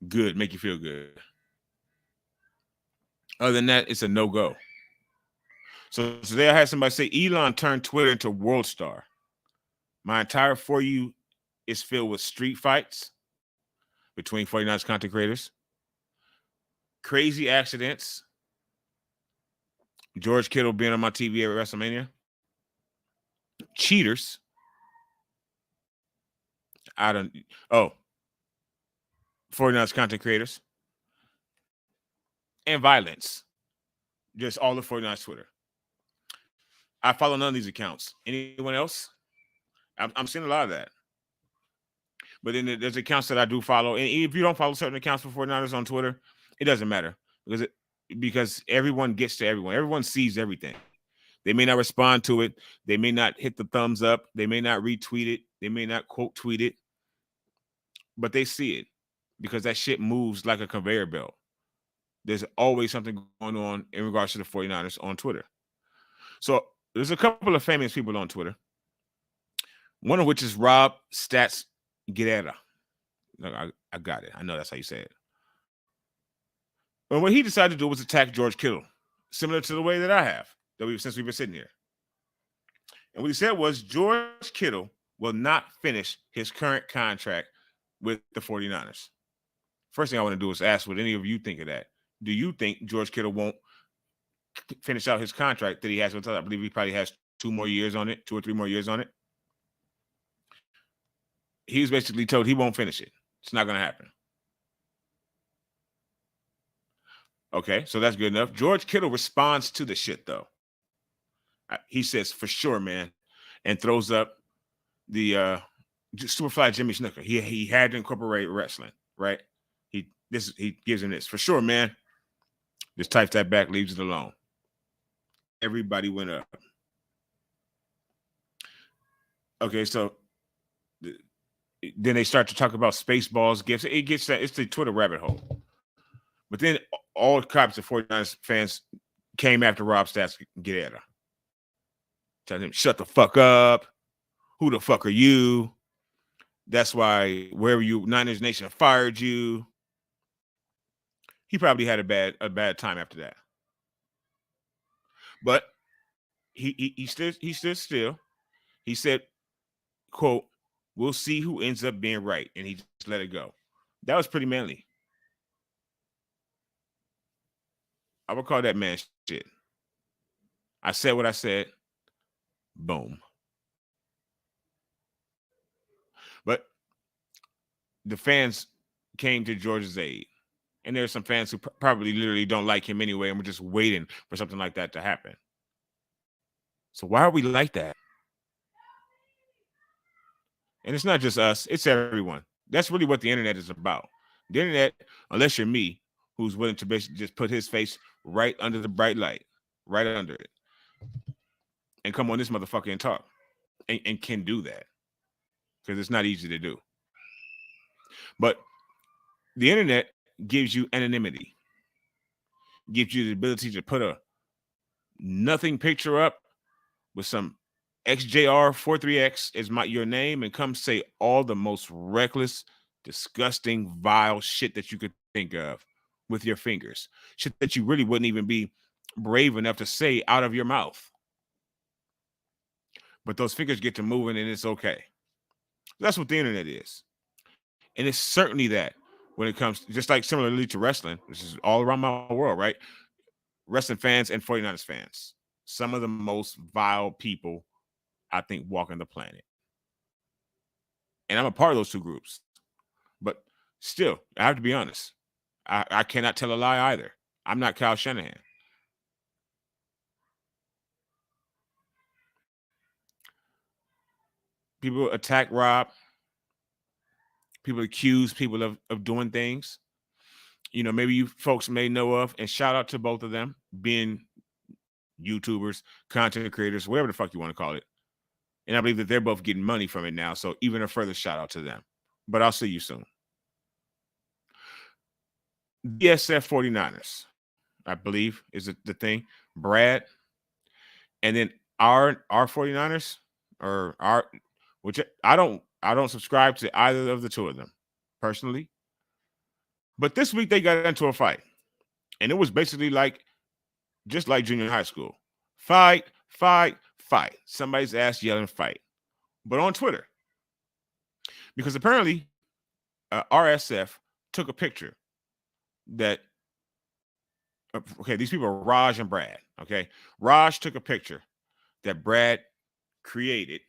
good, make you feel good. Other than that, it's a no-go. So today I had somebody say Elon turned Twitter into World Star. My entire For You is filled with street fights between 49ers content creators, crazy accidents, George Kittle being on my TV at WrestleMania, cheaters. 49ers content creators, and violence. Just all the 49ers Twitter. I follow none of these accounts. Anyone else? I'm seeing a lot of that. But then there's accounts that I do follow. And if you don't follow certain accounts for 49ers on Twitter, it doesn't matter because everyone gets to everyone. Everyone sees everything. They may not respond to it. They may not hit the thumbs up. They may not retweet it. They may not quote tweet it. But they see it because that shit moves like a conveyor belt. There's always something going on in regards to the 49ers on Twitter. So there's a couple of famous people on Twitter. One of which is Rob Stats Guerrera. I got it. I know that's how you say it. But what he decided to do was attack George Kittle, similar to the way that I have, since we've been sitting here. And what he said was George Kittle will not finish his current contract with the 49ers. First thing I want to do is ask what any of you think of that. Do you think George Kittle won't finish out his contract that he has with us? I believe he probably has 2 or 3 more years on it. He was basically told he won't finish it. It's not going to happen. Okay, so that's good enough. George Kittle responds to the shit, though. He says, for sure, man, and throws up the Superfly Jimmy Snuka. He had to incorporate wrestling, right? He gives him this. For sure, man. Just types that back, leaves it alone. Everybody went up. Okay, so then they start to talk about Spaceballs gifts. It gets that. It's the Twitter rabbit hole. But then all types of 49ers fans came after Rob Stats Guerrera. Telling him, shut the fuck up. Who the fuck are you? That's why wherever you Niners Nation fired you. He probably had a bad time after that. But he stood still. He said, quote, we'll see who ends up being right. And he just let it go. That was pretty manly. I would call that man shit. I said what I said. Boom. But the fans came to George's aid. And there's some fans who probably literally don't like him anyway, and we're just waiting for something like that to happen. So why are we like that? And it's not just us, it's everyone. That's really what the internet is about. The internet, unless you're me, who's willing to basically just put his face right under the bright light, right under it, and come on this motherfucker and talk, and can do that. Because it's not easy to do. But the internet gives you anonymity, gives you the ability to put a nothing picture up with some XJR43X is your name and come say all the most reckless, disgusting, vile shit that you could think of with your fingers. Shit that you really wouldn't even be brave enough to say out of your mouth. But those fingers get to moving and it's okay. That's what the internet is. And it's certainly that when it comes, just like similarly to wrestling, which is all around my world, right? Wrestling fans and 49ers fans. Some of the most vile people, I think, walking the planet. And I'm a part of those two groups. But still, I have to be honest. I cannot tell a lie either. I'm not Kyle Shanahan. People attack Rob. People accuse people of doing things. You know, maybe you folks may know of, and shout out to both of them, being YouTubers, content creators, whatever the fuck you want to call it. And I believe that they're both getting money from it now. So even a further shout out to them. But I'll see you soon. BSF 49ers, I believe, is the thing. Brad. And then our 49ers, or our, which I don't subscribe to either of the two of them personally. But this week they got into a fight. And it was basically just like junior high school. Fight. Somebody's ass yelling fight. But on Twitter. Because apparently RSF took a picture that, okay, these people are Raj and Brad, okay? Raj took a picture that Brad created,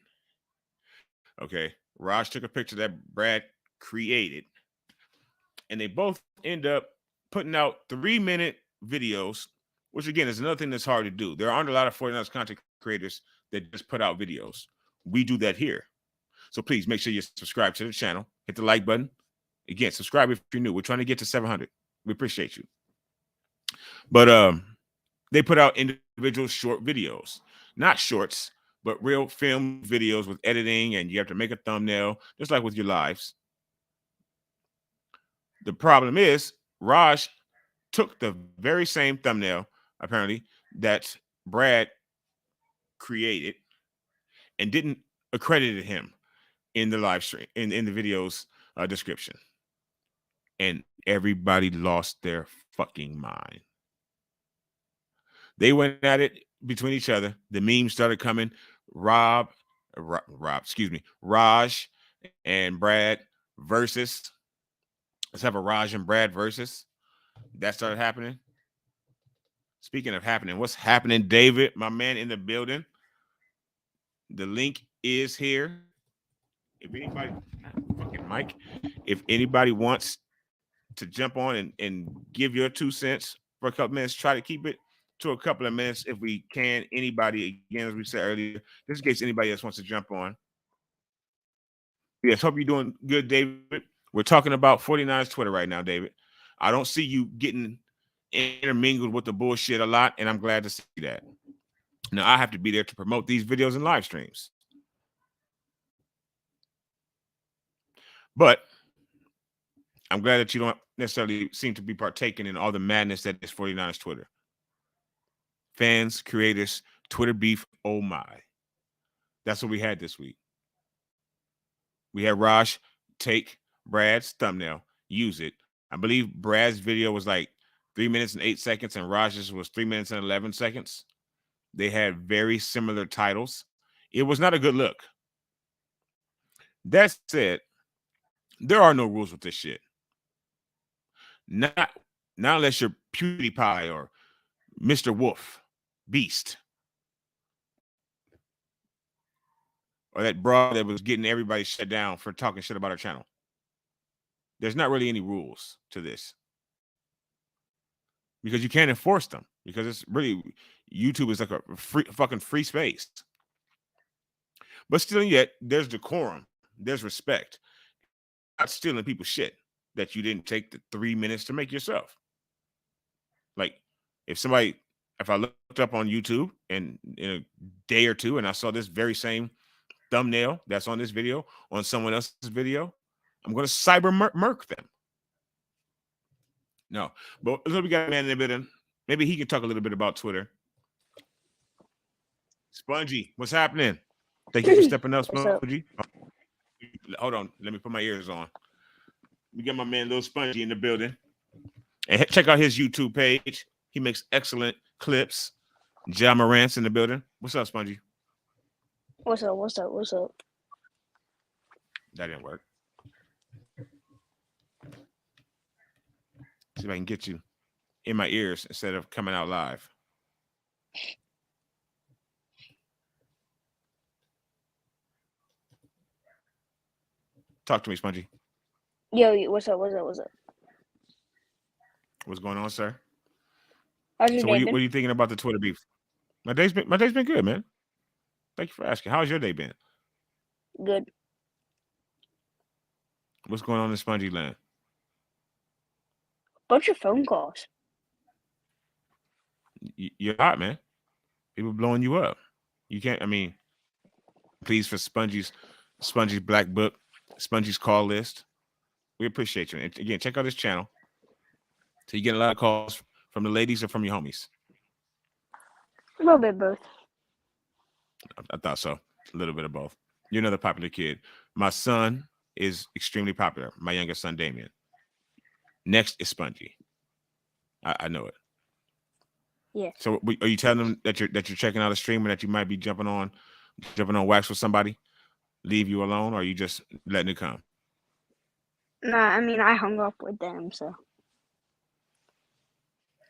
okay? Raj took a picture that Brad created, and they both end up putting out 3-minute videos which again is another thing that's hard to do. There aren't a lot of 49ers content creators that just put out videos. We do that here. So please make sure you subscribe to the channel. Hit the like button. Again, subscribe if you're new. We're trying to get to 700. We appreciate you. But they put out individual short videos, not shorts, but real film videos with editing, and you have to make a thumbnail, just like with your lives. The problem is Raj took the very same thumbnail, apparently, that Brad created and didn't accredit him in the live stream, in the video's description. And everybody lost their fucking mind. They went at it between each other. The memes started coming. Raj and Brad versus. Let's have a Raj and Brad versus. That started happening. Speaking of happening, what's happening, David, my man in the building? The link is here. If anybody, fucking Mike, if anybody wants to jump on and give your 2 cents for a couple minutes, try to keep it to a couple of minutes if we can. Anybody, again, as we said earlier, just in case anybody else wants to jump on. Yes, hope you're doing good, David. We're talking about 49ers Twitter right now, David. I don't see you getting intermingled with the bullshit a lot, and I'm glad to see that. Now, I have to be there to promote these videos and live streams. But I'm glad that you don't necessarily seem to be partaking in all the madness that is 49ers Twitter. Fans, creators, Twitter beef, oh my. That's what we had this week. We had Raj take Brad's thumbnail, use it. I believe Brad's video was like 3 minutes and 8 seconds, and Raj's was 3 minutes and 11 seconds. They had very similar titles. It was not a good look. That said, there are no rules with this shit. Not unless you're PewDiePie or Mr. Wolf, Beast, or that broad that was getting everybody shut down for talking shit about our channel. There's not really any rules to this because you can't enforce them, because it's really, YouTube is like a fucking free space. But still, yet there's decorum, there's respect. Not stealing people's shit that you didn't take the 3 minutes to make yourself. Like if I looked up on YouTube and in a day or two and I saw this very same thumbnail that's on this video on someone else's video, I'm going to cyber murk them. No, but we got a man in the building. Maybe he can talk a little bit about Twitter. Spongy, what's happening? Thank you for stepping up, Spongy. Hold on, let me put my ears on. We got my man Lil Spongy in the building. And check out his YouTube page. He makes excellent clips. Ja Morant's in the building. What's up, Spongy? What's up? That didn't work. See if I can get you in my ears instead of coming out live. Talk to me, Spongy. Yo, what's up? What's going on, sir? How's your day been? What are you thinking about the Twitter beef? My day's been good, man. Thank you for asking. How's your day been? Good. What's going on in Spongy land? Bunch of phone calls. You're hot, man. People blowing you up. You can't. I mean, please, for Spongy's Black Book, Spongy's call list. We appreciate you. And again, check out this channel. So you get a lot of calls from the ladies or from your homies. A little bit of both. I thought so. A little bit of both. You're another popular kid. My son is extremely popular. My youngest son, Damien. Next is Spongy. I know it. Yeah. So are you telling them that you're checking out a stream and that you might be jumping on wax with somebody? Leave you alone, or are you just letting it come? Nah, I mean, I hung up with them, so.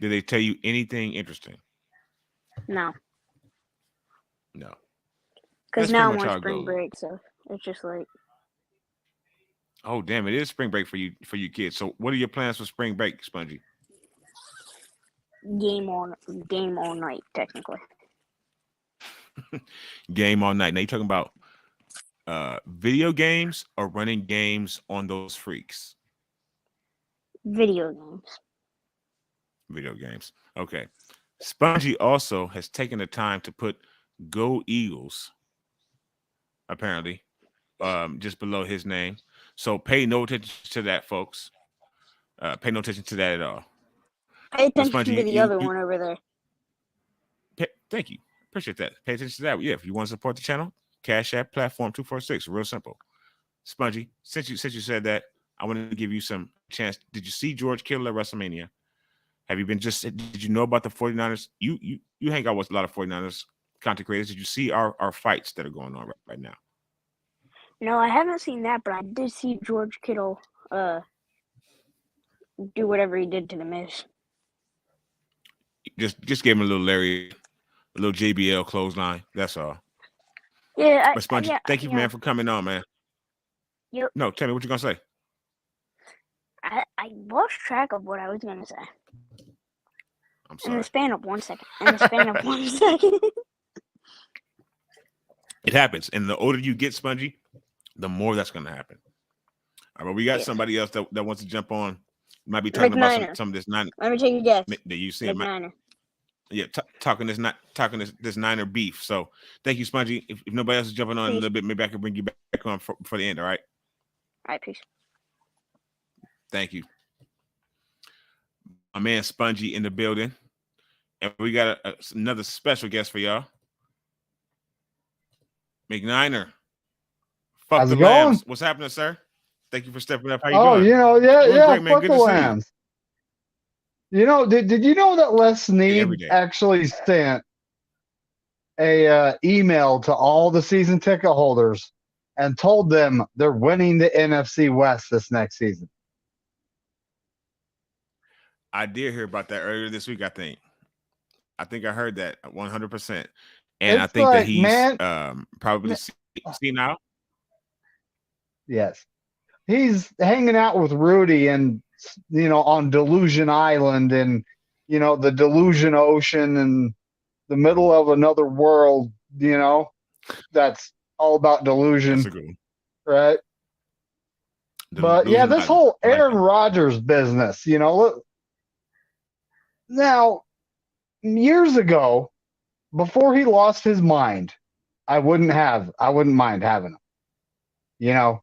Did they tell you anything interesting? No. No. Because now I'm on spring break, so it's just like. Oh, damn, it is spring break for you kids. So what are your plans for spring break, Spongy? game all night, technically. Game all night. Now you're talking about video games or running games on those freaks? Video games. Video games. Okay. Spongy also has taken the time to put Go Eagles, apparently, just below his name. So pay no attention to that, folks. Pay no attention to that at all. Pay attention to the other one over there. Thank you. Appreciate that. Pay attention to that. Yeah, if you want to support the channel, Cash App Platform 246. Real simple. Spongy, since you said that, I wanted to give you some chance. Did you see George Kittle at WrestleMania? Have you been did you know about the 49ers? You hang out with a lot of 49ers content creators. Did you see our fights that are going on right now? No, I haven't seen that, but I did see George Kittle do whatever he did to the Miz. Just gave him a little Larry, a little JBL clothesline. That's all. Yeah, but Spongy, thank you, man, for coming on, man. Yep. No, tell me what you're gonna say. I lost track of what I was gonna say. I'm sorry. In the span of 1 second. It happens, and the older you get, Spongy, the more that's gonna happen. All right, but we got somebody else that wants to jump on. Might be talking about some of this Niner. Let me take a guess. That you see Niner. Yeah, talking this Niner beef. So thank you, Spongy. If nobody else is jumping on a little bit, maybe I can bring you back on for the end. All right. All right, peace. Thank you. My man Spongy in the building, and we got another special guest for y'all. McNiner. How's it going? What's happening, sir? Thank you for stepping up. How you doing? Great, man. Fuck the Lambs. You know, did you know that Les Snead actually sent a email to all the season ticket holders and told them they're winning the NFC West this next season? I did hear about that earlier this week. I think I heard that 100%, and I think that he's probably seen now. Yes, he's hanging out with Rudy and on Delusion Island and the Delusion Ocean and the middle of another world. That's all about delusion. That's a good one. Right? But yeah, this whole Aaron Rodgers business, look. Now, years ago, before he lost his mind, I wouldn't mind having him.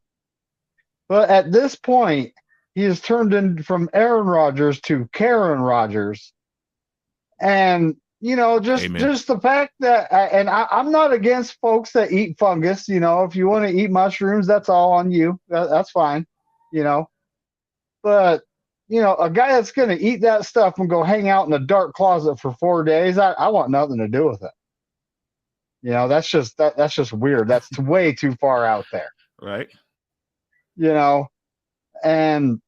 But at this point, he has turned in from Aaron Rodgers to Karen Rodgers. And, just the fact that, and I'm not against folks that eat fungus. If you want to eat mushrooms, that's all on you. That's fine, But, a guy that's going to eat that stuff and go hang out in a dark closet for 4 days, I want nothing to do with it. That's just weird. That's way too far out there. Right. And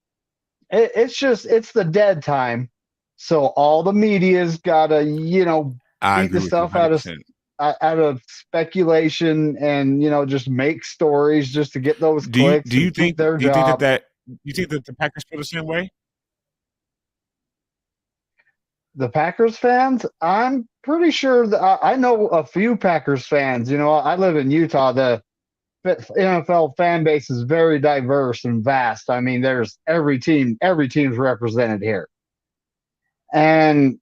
it's the dead time. So all the media's got to, beat the stuff out of speculation and, just make stories just to get those clicks. Do you think that the Packers feel the same way? The Packers fans, I'm pretty sure that I know a few Packers fans. I live in Utah. The NFL fan base is very diverse and vast. I mean, there's every team's represented here. And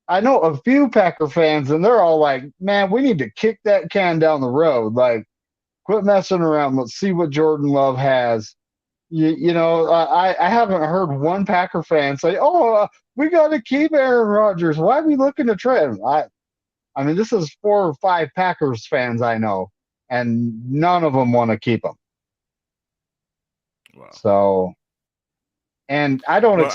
I know a few Packer fans, and they're all like, man, we need to kick that can down the road. Like, quit messing around. Let's see what Jordan Love has. I haven't heard one Packer fan say, we got to keep Aaron Rodgers. Why are we looking to trade him? I mean, this is 4 or 5 Packers fans I know, and none of them want to keep him. Wow. So, and I don't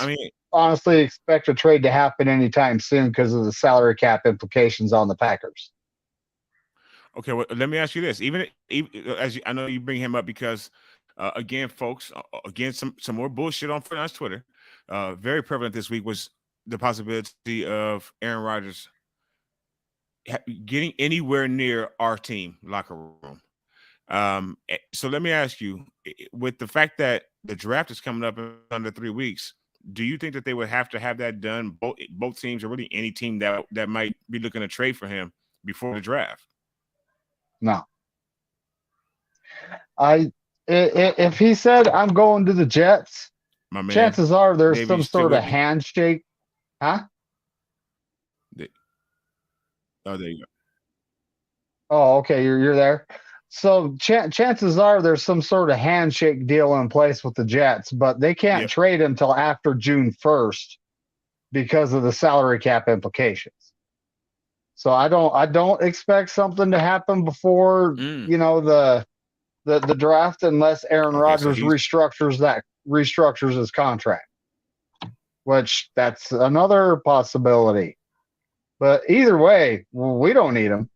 honestly expect a trade to happen anytime soon because of the salary cap implications on the Packers. Okay, well, let me ask you this. Even as I know you bring him up because, again, folks, some more bullshit on Fortnite's Twitter. Very prevalent this week was the possibility of Aaron Rodgers getting anywhere near our team locker room. So let me ask you, with the fact that the draft is coming up in under 3 weeks, do you think that they would have to have that done, both teams, or really any team that might be looking to trade for him before the draft? No. If he said I'm going to the Jets, My man, chances are there's David, some sort of handshake. Huh? Oh, there you go. Oh, okay, you're there. So chances are there's some sort of handshake deal in place with the Jets, but they can't trade until after June 1st because of the salary cap implications. So I don't expect something to happen before the draft unless Aaron Rodgers restructures his contract, which that's another possibility. But either way, we don't need him.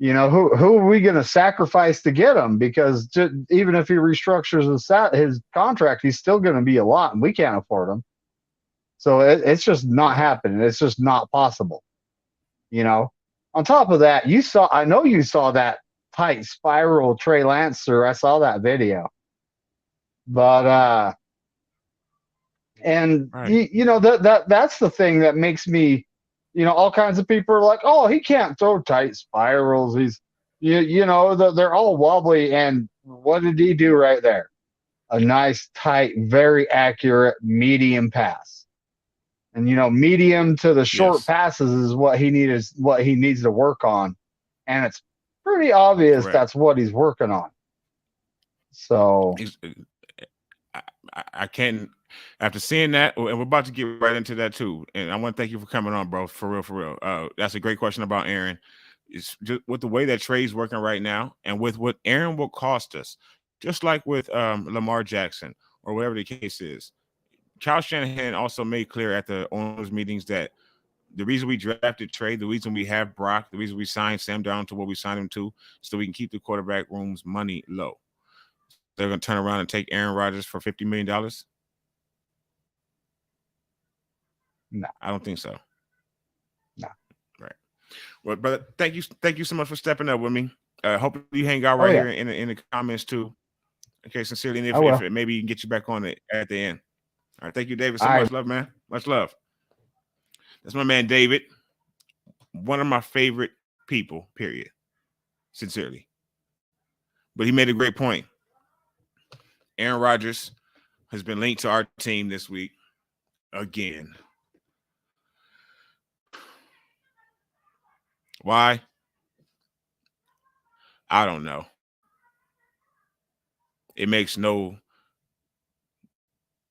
Who are we going to sacrifice to get him? Because even if he restructures his contract, he's still going to be a lot, and we can't afford him. So it's just not happening. It's just not possible. On top of that, I know you saw that tight spiral Trey Lance. I saw that video. But that's the thing that makes me. All kinds of people are like, "Oh, he can't throw tight spirals. He's, they're all wobbly." And what did he do right there? A nice, tight, very accurate medium pass. And medium to the short passes is what he needs to work on, and it's pretty obvious that's what he's working on. So I can't. After seeing that, and we're about to get right into that too, and I want to thank you for coming on, bro. For real. That's a great question about Aaron. It's just with the way that Trey's working right now, and with what Aaron will cost us, just like with Lamar Jackson or whatever the case is. Kyle Shanahan also made clear at the owners' meetings that the reason we drafted Trey, the reason we have Brock, the reason we signed Sam Darnold to what we signed him to, so we can keep the quarterback room's money low. They're going to turn around and take Aaron Rodgers for $50 million? No, I don't think so. No. Right. Well, brother, thank you so much for stepping up with me. Hope you hang out right here in the comments too. Okay, sincerely, and if maybe you can get you back on it at the end. All right, thank you, David. So much love, man. Much love. That's my man, David. One of my favorite people, period. Sincerely. But he made a great point. Aaron Rodgers has been linked to our team this week again. Why? I don't know. It makes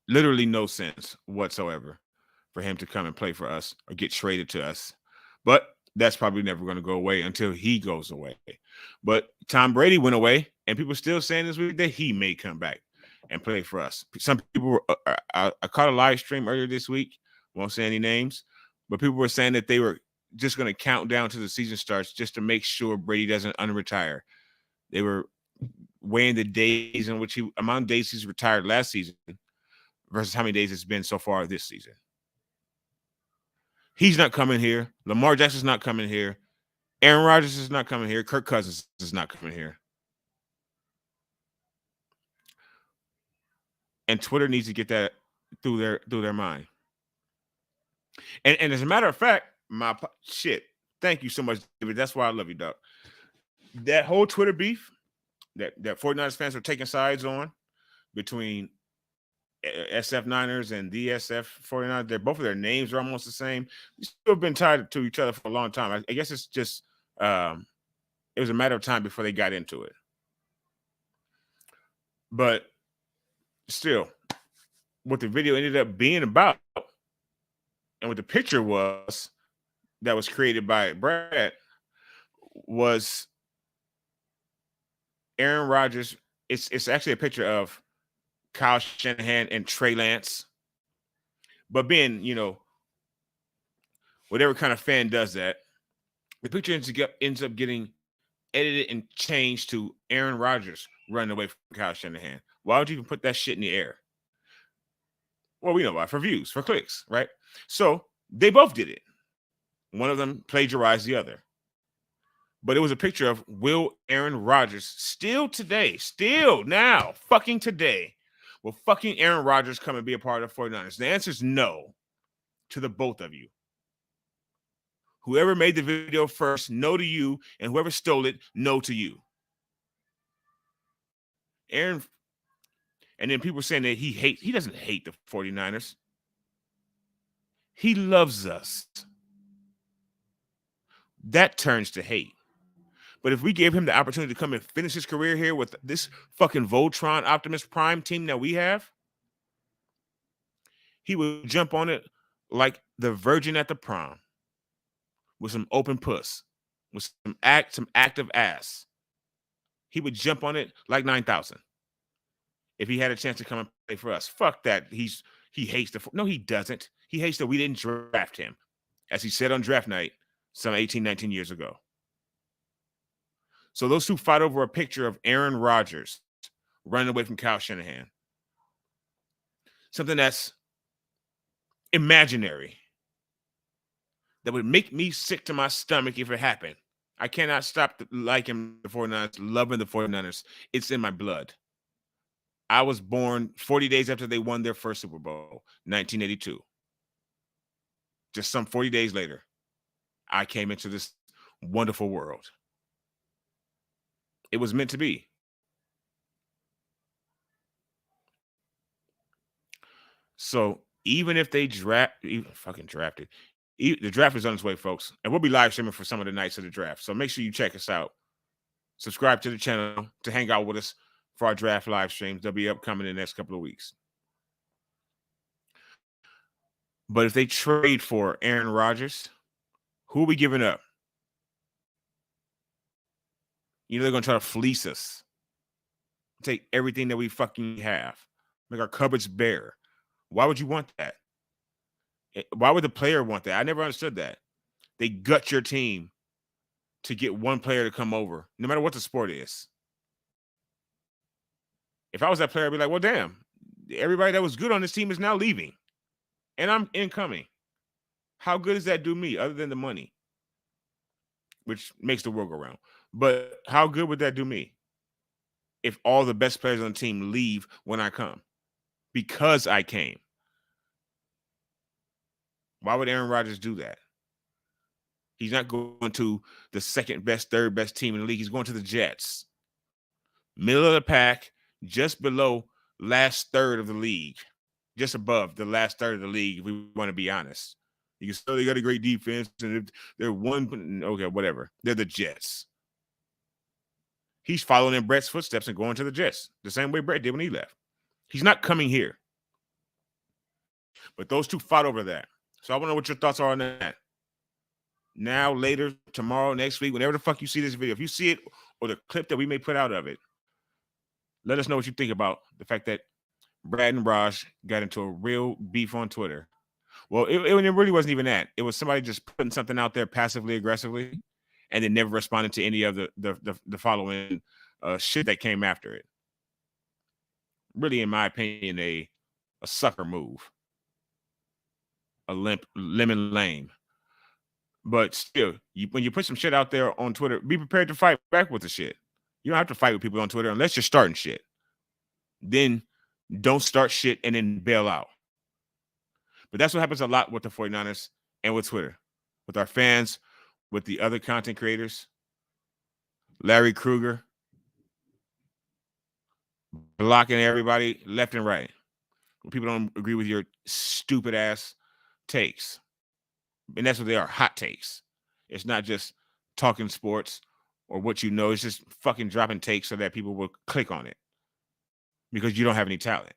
literally no sense whatsoever for him to come and play for us or get traded to us. But that's probably never going to go away until he goes away. But Tom Brady went away, and people are still saying this week that he may come back and play for us. Some people I caught a live stream earlier this week. Won't say any names, but people were saying that they were just going to count down to the season starts just to make sure Brady doesn't unretire. They were weighing the days in which amount of days he's retired last season versus how many days it's been so far this season. He's not coming here. Lamar Jackson's not coming here. Aaron Rodgers is not coming here. Kirk Cousins is not coming here. And Twitter needs to get that through their mind. And as a matter of fact, thank you so much, David. That's why I love you, dog. That whole Twitter beef that 49ers fans are taking sides on between SF Niners and DSF 49ers, both of their names are almost the same. They've still been tied to each other for a long time. I guess it's just it was a matter of time before they got into it. But still, what the video ended up being about and what the picture was that was created by Brad was Aaron Rodgers. It's actually a picture of Kyle Shanahan and Trey Lance. But being, whatever kind of fan does that, the picture ends up getting edited and changed to Aaron Rodgers running away from Kyle Shanahan. Why would you even put that shit in the air? Well, we know why. For views, for clicks, right? So they both did it. One of them plagiarized the other. But it was a picture of will Aaron Rodgers still now, fucking today, Will fucking Aaron Rodgers come and be a part of the 49ers? The answer is no to the both of you. Whoever made the video first, no to you, and whoever stole it, no to you. Aaron, and then people saying that he doesn't hate the 49ers. He loves us. That turns to hate. But if we gave him the opportunity to come and finish his career here with this fucking Voltron Optimus Prime team that we have, he would jump on it like the virgin at the prom with some open puss, with some active ass. He would jump on it like 9,000 if he had a chance to come and play for us. Fuck that. He hates no, he doesn't. He hates that we didn't draft him, as he said on draft night some 18, 19 years ago. So those two fight over a picture of Aaron Rodgers running away from Kyle Shanahan. Something that's imaginary. That would make me sick to my stomach if it happened. I cannot stop liking the 49ers, loving the 49ers. It's in my blood. I was born 40 days after they won their first Super Bowl, 1982. Just some 40 days later, I came into this wonderful world. It was meant to be. So even if they drafted, the draft is on its way, folks. And we'll be live streaming for some of the nights of the draft. So make sure you check us out. Subscribe to the channel to hang out with us for our draft live streams. They'll be upcoming in the next couple of weeks. But if they trade for Aaron Rodgers, who are we giving up? You know, they're going to try to fleece us. Take everything that we fucking have. Make our cupboards bare. Why would you want that? Why would the player want that? I never understood that. They gut your team to get one player to come over, no matter what the sport is. If I was that player, I'd be like, well, damn, everybody that was good on this team is now leaving, and I'm incoming. How good does that do me other than the money, which makes the world go round? But how good would that do me if all the best players on the team leave when I come because I came? Why would Aaron Rodgers do that? He's not going to the second best, third best team in the league. He's going to the Jets. Middle of the pack, just below last third of the league. Just above the last third of the league, if we want to be honest. You can still, they got a great defense, and they're okay, whatever. They're the Jets. He's following in Brett's footsteps and going to the Jets, the same way Brett did when he left. He's not coming here. But those two fought over that. So I want to know what your thoughts are on that. Now, later, tomorrow, next week, whenever the fuck you see this video, if you see it or the clip that we may put out of it, let us know what you think about the fact that Brad and Raj got into a real beef on Twitter. Well, it really wasn't even that. It was somebody just putting something out there passively, aggressively, and then never responded to any of the following shit that came after it. Really, in my opinion, a sucker move. A lemon lame. But still, when you put some shit out there on Twitter, be prepared to fight back with the shit. You don't have to fight with people on Twitter unless you're starting shit. Then don't start shit and then bail out. But that's what happens a lot with the 49ers and with Twitter. With our fans, with the other content creators. Larry Krueger. Blocking everybody left and right. When people don't agree with your stupid ass takes. And that's what they are, hot takes. It's not just talking sports or what you know. It's just fucking dropping takes so that people will click on it because you don't have any talent.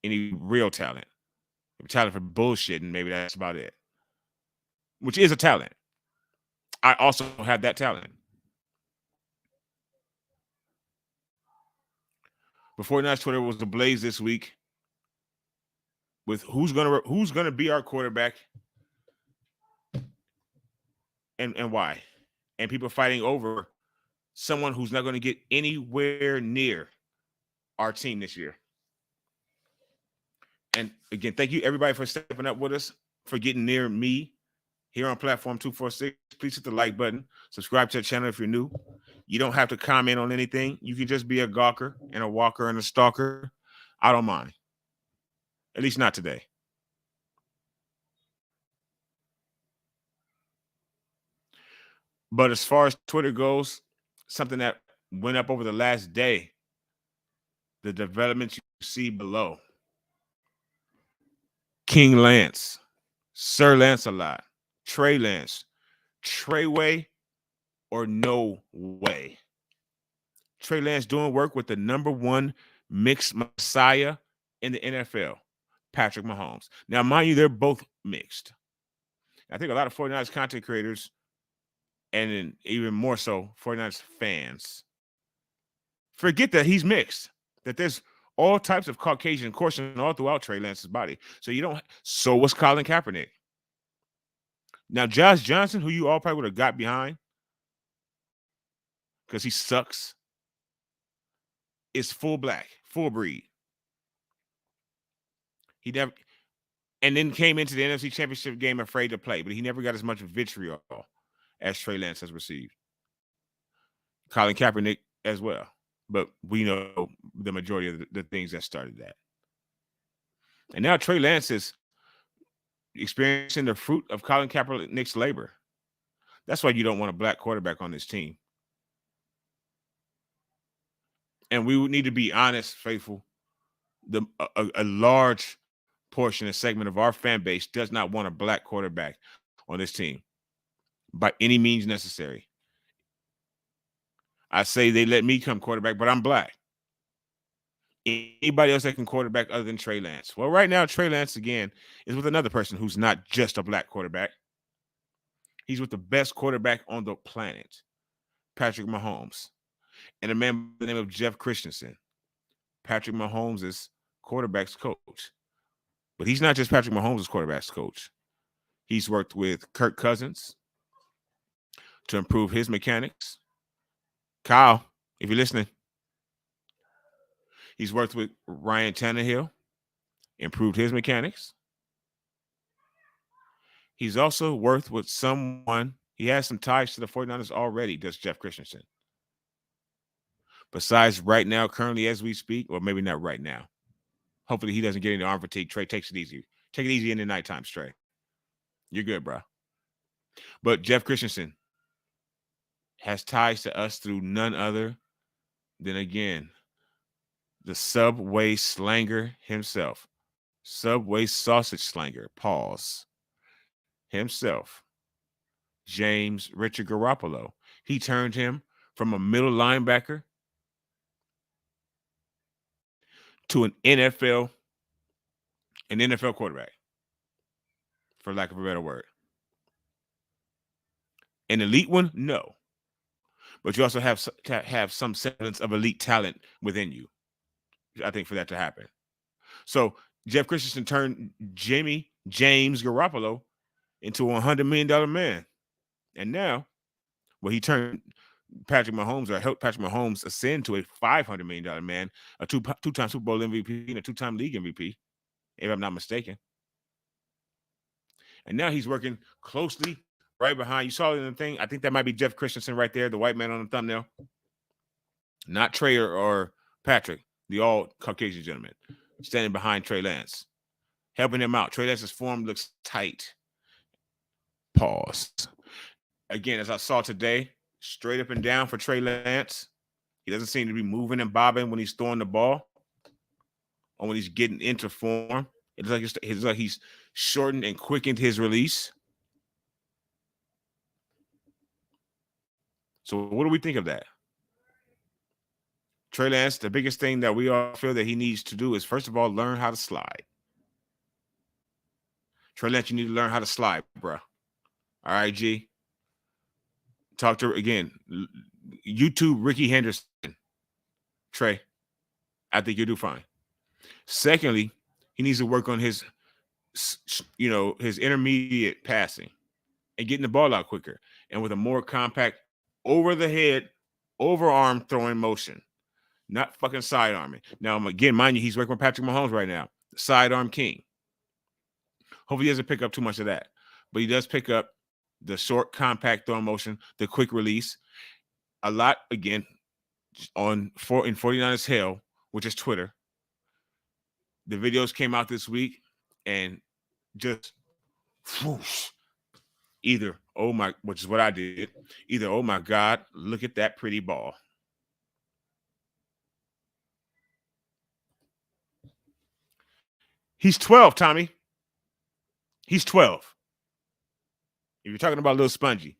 Any real talent. Talent for bullshit, and maybe that's about it. Which is a talent. I also have that talent. Before Notch Twitter was ablaze this week with who's gonna be our quarterback and why, and people fighting over someone who's not going to get anywhere near our team this year. And again, thank you everybody for stepping up with us, for getting near me here on Platform 246. Please hit the like button. Subscribe to the channel if you're new. You don't have to comment on anything. You can just be a gawker and a walker and a stalker. I don't mind. At least not today. But as far as Twitter goes, something that went up over the last day, the developments you see below. King Lance, Sir Lancelot, Trey Lance, Treyway or no way. Trey Lance doing work with the #1 mixed messiah in the NFL, Patrick Mahomes. Now, mind you, they're both mixed. I think a lot of 49ers content creators, and then even more so 49ers fans, forget that he's mixed, that there's all types of Caucasian coursing all throughout Trey Lance's body. So was Colin Kaepernick. Now, Josh Johnson, who you all probably would have got behind because he sucks, is full black, full breed. He never, and then came into the NFC Championship game afraid to play, but he never got as much vitriol as Trey Lance has received. Colin Kaepernick as well. But we know the majority of the things that started that. And now Trey Lance is experiencing the fruit of Colin Kaepernick's labor. That's why you don't want a black quarterback on this team. And we would need to be honest, faithful. A large portion, a segment of our fan base does not want a black quarterback on this team by any means necessary. I say they let me come quarterback, but I'm black. Anybody else that can quarterback other than Trey Lance? Well, right now, Trey Lance, again, is with another person who's not just a black quarterback. He's with the best quarterback on the planet, Patrick Mahomes, and a man by the name of Jeff Christensen, Patrick Mahomes' quarterback's coach. But he's not just Patrick Mahomes' quarterback's coach. He's worked with Kirk Cousins to improve his mechanics. Kyle, if you're listening, he's worked with Ryan Tannehill, improved his mechanics. He's also worked with someone, he has some ties to the 49ers already, does Jeff Christensen. Besides right now, currently as we speak, or maybe not right now. Hopefully he doesn't get into arm fatigue. Trey takes it easy. Take it easy in the nighttime, Trey. You're good, bro. But Jeff Christensen has ties to us through none other than, again, the Subway slanger himself. Subway sausage slanger, pause, himself, James Richard Garoppolo. He turned him from a middle linebacker to an NFL quarterback, for lack of a better word. An elite one? No. But you also have to have some semblance of elite talent within you, I think, for that to happen. So Jeff Christensen turned James Garoppolo into a $100 million man. And now, well, he turned Patrick Mahomes, or helped Patrick Mahomes ascend to a $500 million man, a two-time Super Bowl MVP, and a two-time league MVP, if I'm not mistaken. And now he's working closely right behind. You saw it in the thing. I think that might be Jeff Christensen right there, the white man on the thumbnail. Not Trey or Patrick, the all Caucasian gentleman, standing behind Trey Lance, helping him out. Trey Lance's form looks tight. Pause. Again, as I saw today, straight up and down for Trey Lance. He doesn't seem to be moving and bobbing when he's throwing the ball or when he's getting into form. It's like he's shortened and quickened his release. So what do we think of that? Trey Lance, the biggest thing that we all feel that he needs to do is, first of all, learn how to slide. Trey Lance, you need to learn how to slide, bro. All right, G. Talk to, again, YouTube Ricky Henderson. Trey, I think you'll do fine. Secondly, he needs to work on his intermediate passing and getting the ball out quicker and with a more compact over the head, overarm throwing motion, not fucking sidearming. Now, again, mind you, he's working with Patrick Mahomes right now, the sidearm king. Hopefully he doesn't pick up too much of that, but he does pick up the short, compact throw motion, the quick release. A lot, again, in 49ers Hell, which is Twitter. The videos came out this week, and just whoosh, either, oh my, which is what I did, either, oh my God, look at that pretty ball. He's 12, Tommy. He's 12. If you're talking about Little Spongy.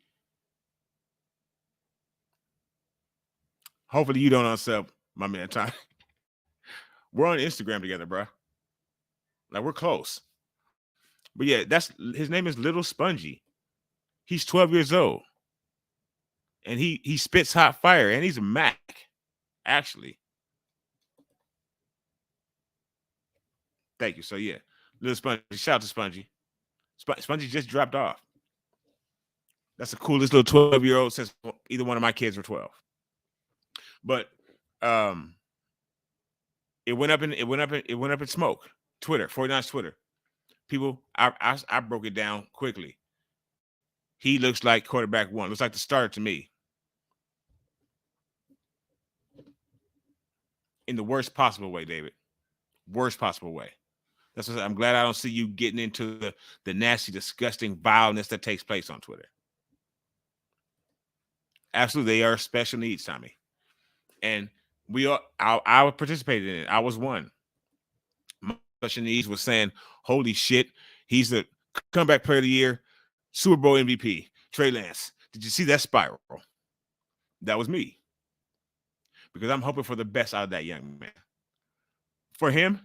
Hopefully you don't unsub my man, Tommy. We're on Instagram together, bro. Like, we're close. But yeah, his name is Little Spongy. He's 12 years old. And he spits hot fire, and he's a Mac, actually. Thank you. So yeah, Little Spongy. Shout out to Spongy. Spongy just dropped off. That's the coolest little 12-year-old since either one of my kids were 12. But it went up in smoke. Twitter, 49ers Twitter. People, I broke it down quickly. He looks like quarterback one. Looks like the starter to me. In the worst possible way, David. Worst possible way. That's what I'm glad I don't see you getting into the nasty, disgusting vileness that takes place on Twitter. Absolutely, they are special needs, Tommy. And I participated in it. I was one. My special needs was saying, holy shit, he's the comeback player of the year, Super Bowl MVP, Trey Lance. Did you see that spiral? That was me. Because I'm hoping for the best out of that young man. For him,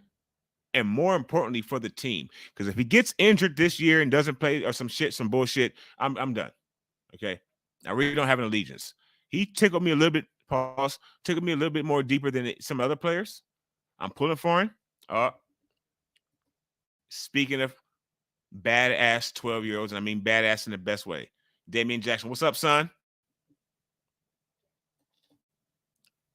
and more importantly, for the team. Because if he gets injured this year and doesn't play or some bullshit, I'm done. Okay? I really don't have an allegiance. He tickled me a little bit, tickled me a little bit more deeper than some other players. I'm pulling for him. Speaking of badass 12-year-olds, and I mean badass in the best way. Damian Jackson, what's up, son?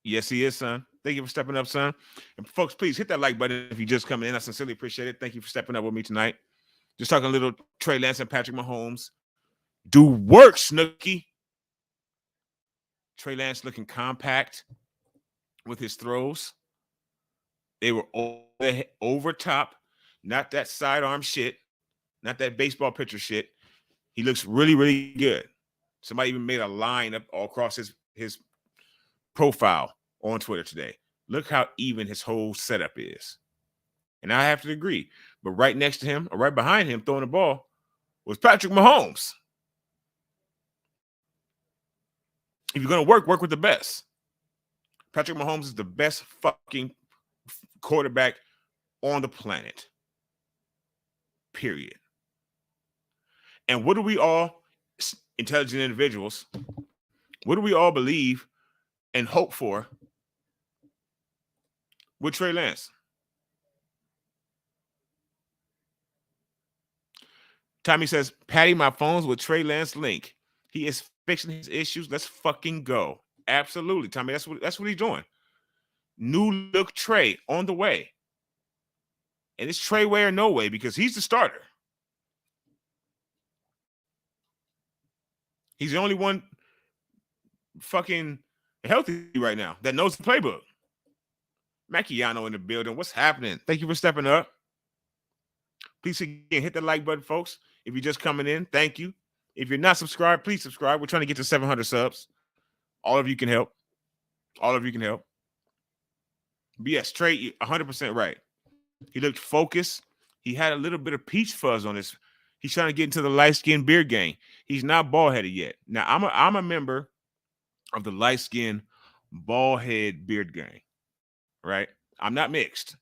Yes, he is, son. Thank you for stepping up, son. And folks, please hit that like button if you just coming in. I sincerely appreciate it. Thank you for stepping up with me tonight. Just talking a little Trey Lance and Patrick Mahomes. Do work, Snooky. Trey Lance looking compact with his throws. They were over top, not that sidearm shit, not that baseball pitcher shit. He looks really, really good. Somebody even made a line up all across his profile on Twitter today. Look how even his whole setup is. And I have to agree. But right next to him, or right behind him, throwing the ball, was Patrick Mahomes. If you're going to work with the best. Patrick Mahomes is the best fucking quarterback on the planet. Period. And what do we all, intelligent individuals, what do we all believe and hope for with Trey Lance? Tommy says, Patty, my phone's with Trey Lance link. He is fixing his issues. Let's fucking go. Absolutely, Tommy. That's what he's doing. New look Trey on the way. And it's Trey way or no way because he's the starter. He's the only one fucking healthy right now that knows the playbook. Macchiano in the building. What's happening? Thank you for stepping up. Please again, hit the like button, folks. If you're just coming in, thank you. If you're not subscribed, please subscribe. We're trying to get to 700 subs. All of you can help. All of you can help. But yes, Trey, 100% right. He looked focused. He had a little bit of peach fuzz on his. He's trying to get into the light-skinned beard gang. He's not bald-headed yet. Now, I'm a member of the light-skinned bald-head beard gang, right? I'm not mixed,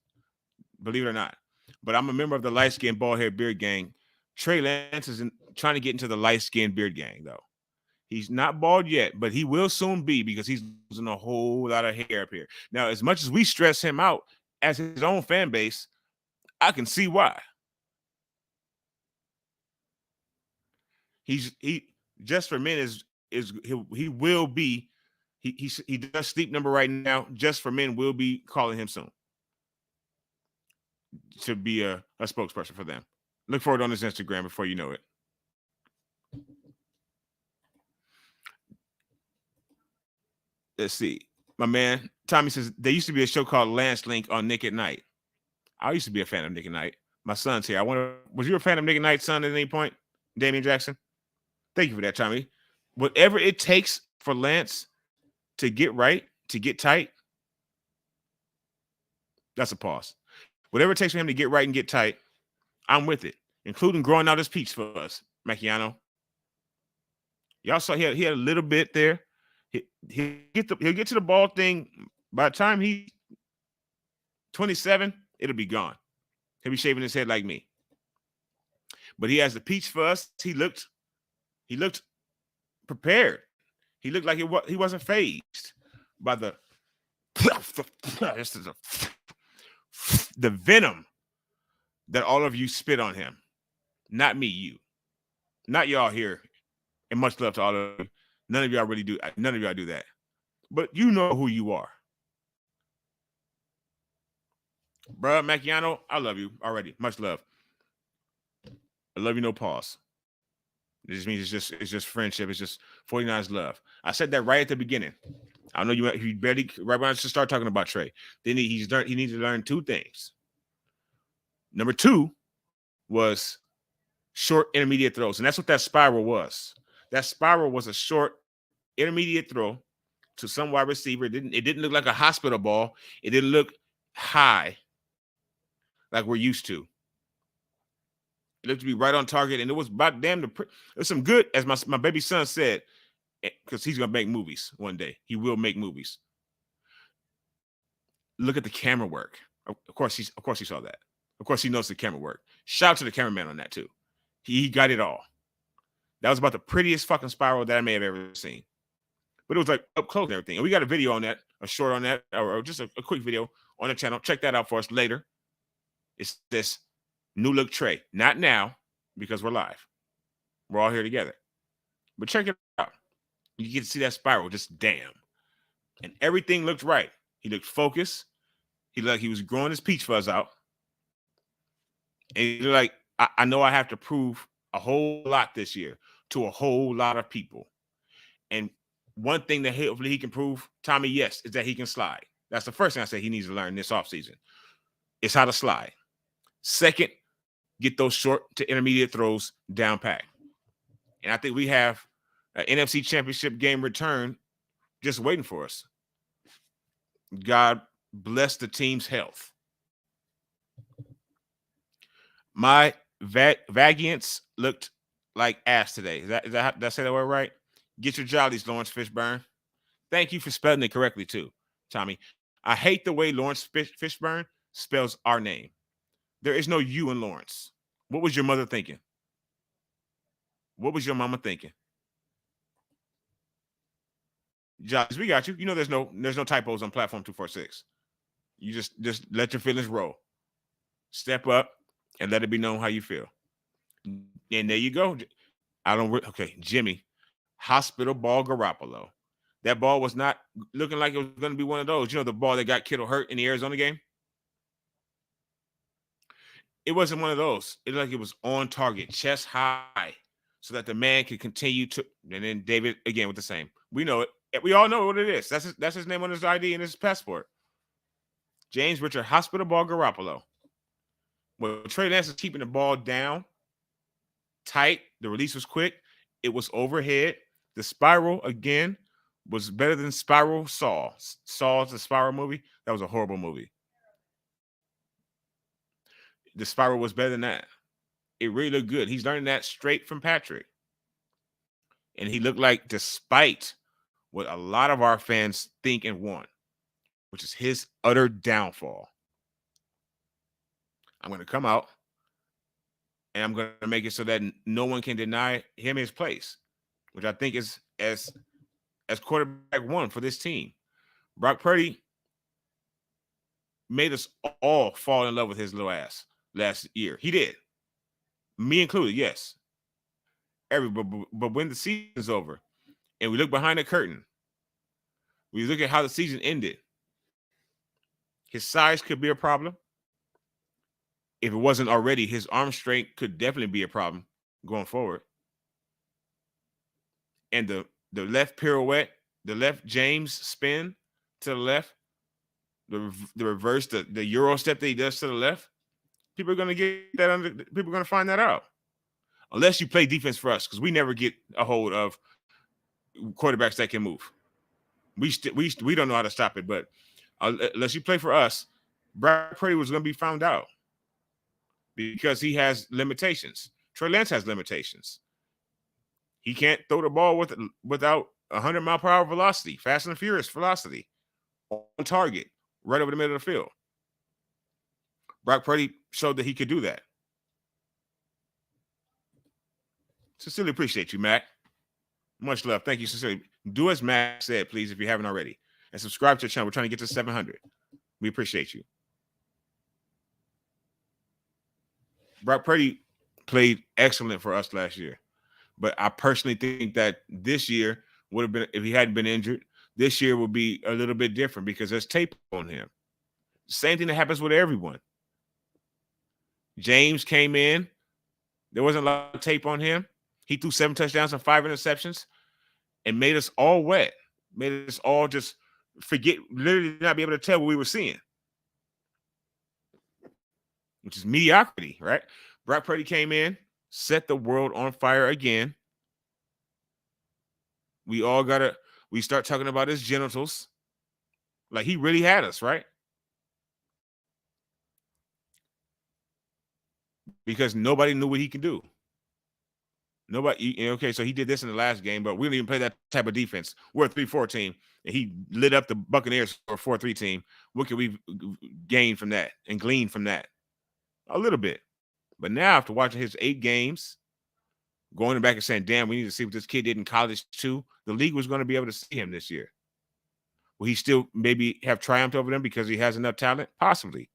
believe it or not. But I'm a member of the light-skinned bald-head beard gang. Trey Lance is trying to get into the light-skinned beard gang, though. He's not bald yet, but he will soon be because he's losing a whole lot of hair up here. Now, as much as we stress him out as his own fan base, I can see why. He Just for Men he will be he does Sleep Number right now. Just for Men will be calling him soon to be a spokesperson for them. Look forward on his Instagram before you know it. Let's see. My man Tommy says there used to be a show called Lance Link on Nick at Night. I used to be a fan of Nick at Night. My son's here. I wonder, was you a fan of Nick at Night, son, at any point? Damian Jackson? Thank you for that, Tommy. Whatever it takes for Lance to get right, to get tight, that's a pause. Whatever it takes for him to get right and get tight, I'm with it, including growing out his peach for us, Macchiano. Y'all saw he had a little bit there. He'll get to the ball thing. By the time he's 27, it'll be gone. He'll be shaving his head like me. But he has the peach for us. He looked prepared. He looked like he wasn't fazed by the venom that all of you spit on him. Not me, you. Not y'all here. And much love to all of you. None of y'all really do. None of y'all do that. But you know who you are. Bruh, Macchiano, I love you already. Much love. I love you, no pause. It just means it's just friendship. It's just 49's love. I said that right at the beginning. I know you barely right when I should start talking about Trey. Then he needs to learn two things. Number two was short intermediate throws, and that's what that spiral was. That spiral was a short intermediate throw to some wide receiver. It didn't look like a hospital ball. It didn't look high like we're used to. It looked to be right on target, and it was about damn the. It was some good, as my baby son said, because he's gonna make movies one day. He will make movies. Look at the camera work. Of course he saw that. Of course he knows the camera work. Shout out to the cameraman on that too. He got it all. That was about the prettiest fucking spiral that I may have ever seen. But it was like up close and everything. And we got a video on that, a short on that, or just a quick video on the channel. Check that out for us later. It's this new look Trey. Not now, because we're live. We're all here together. But check it out. You get to see that spiral, just damn. And everything looked right. He looked focused. He looked like he was growing his peach fuzz out. And he looked like, I know I have to prove a whole lot this year to a whole lot of people. And one thing that hopefully he can prove, Tommy, yes, is that he can slide. That's the first thing I say he needs to learn this offseason. It's how to slide. Second, get those short to intermediate throws down pat. And I think we have an NFC Championship game return just waiting for us. God bless the team's health. My Vagiants looked like ass today. Did I say that word right? Get your jollies, Lawrence Fishburne. Thank you for spelling it correctly too, Tommy. I hate the way Lawrence Fishburne spells our name. There is no U in Lawrence. What was your mother thinking? What was your mama thinking? Jollies, we got you. You know there's no typos on platform 246. You just let your feelings roll. Step up and let it be known how you feel. And there you go. Jimmy, hospital ball Garoppolo. That ball was not looking like it was going to be one of those. You know, the ball that got Kittle hurt in the Arizona game? It wasn't one of those. It looked like it was on target, chest high, so that the man could continue to. And then David, again, with the same. We know it. We all know what it is. That's his name on his ID and his passport. James Richard, hospital ball Garoppolo. Well, Trey Lance is keeping the ball down, tight. The release was quick. It was overhead. The spiral, again, was better than Spiral Saw. Saw's the Spiral movie. That was a horrible movie. The spiral was better than that. It really looked good. He's learning that straight from Patrick. And he looked like, despite what a lot of our fans think and want, which is his utter downfall, I'm going to come out and I'm going to make it so that no one can deny him his place, which I think is as quarterback one for this team. Brock Purdy made us all fall in love with his little ass last year. He did. Me included, yes. But when the season's over and we look behind the curtain, we look at how the season ended, his size could be a problem. If it wasn't already, his arm strength could definitely be a problem going forward. And the left pirouette the left James spin to the left, the reverse, the Euro step that he does to the left, people are gonna get that under. People are gonna find that out, unless you play defense for us, because we never get a hold of quarterbacks that can move. We don't know how to stop it, but unless you play for us, Brock Purdy was gonna be found out because he has limitations. Trey Lance has limitations. He can't throw the ball without 100-mile-per-hour velocity, fast and furious velocity, on target, right over the middle of the field. Brock Purdy showed that he could do that. Sincerely appreciate you, Mac. Much love. Thank you sincerely. Do as Mac said, please, if you haven't already. And subscribe to the channel. We're trying to get to 700. We appreciate you. Brock Purdy played excellent for us last year. But I personally think that this year would have been, if he hadn't been injured, this year would be a little bit different because there's tape on him. Same thing that happens with everyone. James came in. There wasn't a lot of tape on him. He threw 7 touchdowns and 5 interceptions and made us all wet. Made us all just forget, literally not be able to tell what we were seeing, which is mediocrity, right? Brock Purdy came in, set the world on fire again. We start talking about his genitals. Like he really had us, right? Because nobody knew what he can do. Nobody, okay, so he did this in the last game, but we didn't even play that type of defense. We're a 3-4 team, and he lit up the Buccaneers for a 4-3 team. What can we gain from that and glean from that? A little bit. But now, after watching his 8 games, going back and saying, damn, we need to see what this kid did in college too, the league was going to be able to see him this year. Will he still maybe have triumphed over them because he has enough talent? Possibly.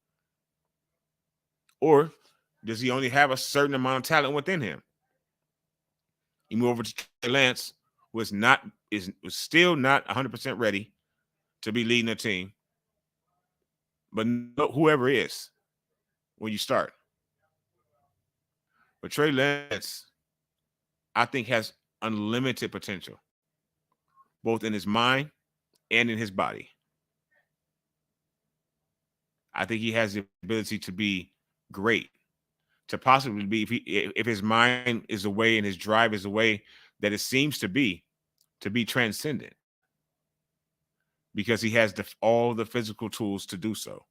Or does he only have a certain amount of talent within him? You move over to Trey Lance, was still not 100% ready to be leading a team. But whoever is, when you start. But Trey Lance, I think, has unlimited potential, both in his mind and in his body. I think he has the ability to be great, to possibly be, if his mind is the way and his drive is the way that it seems to be transcendent, because he has all the physical tools to do so,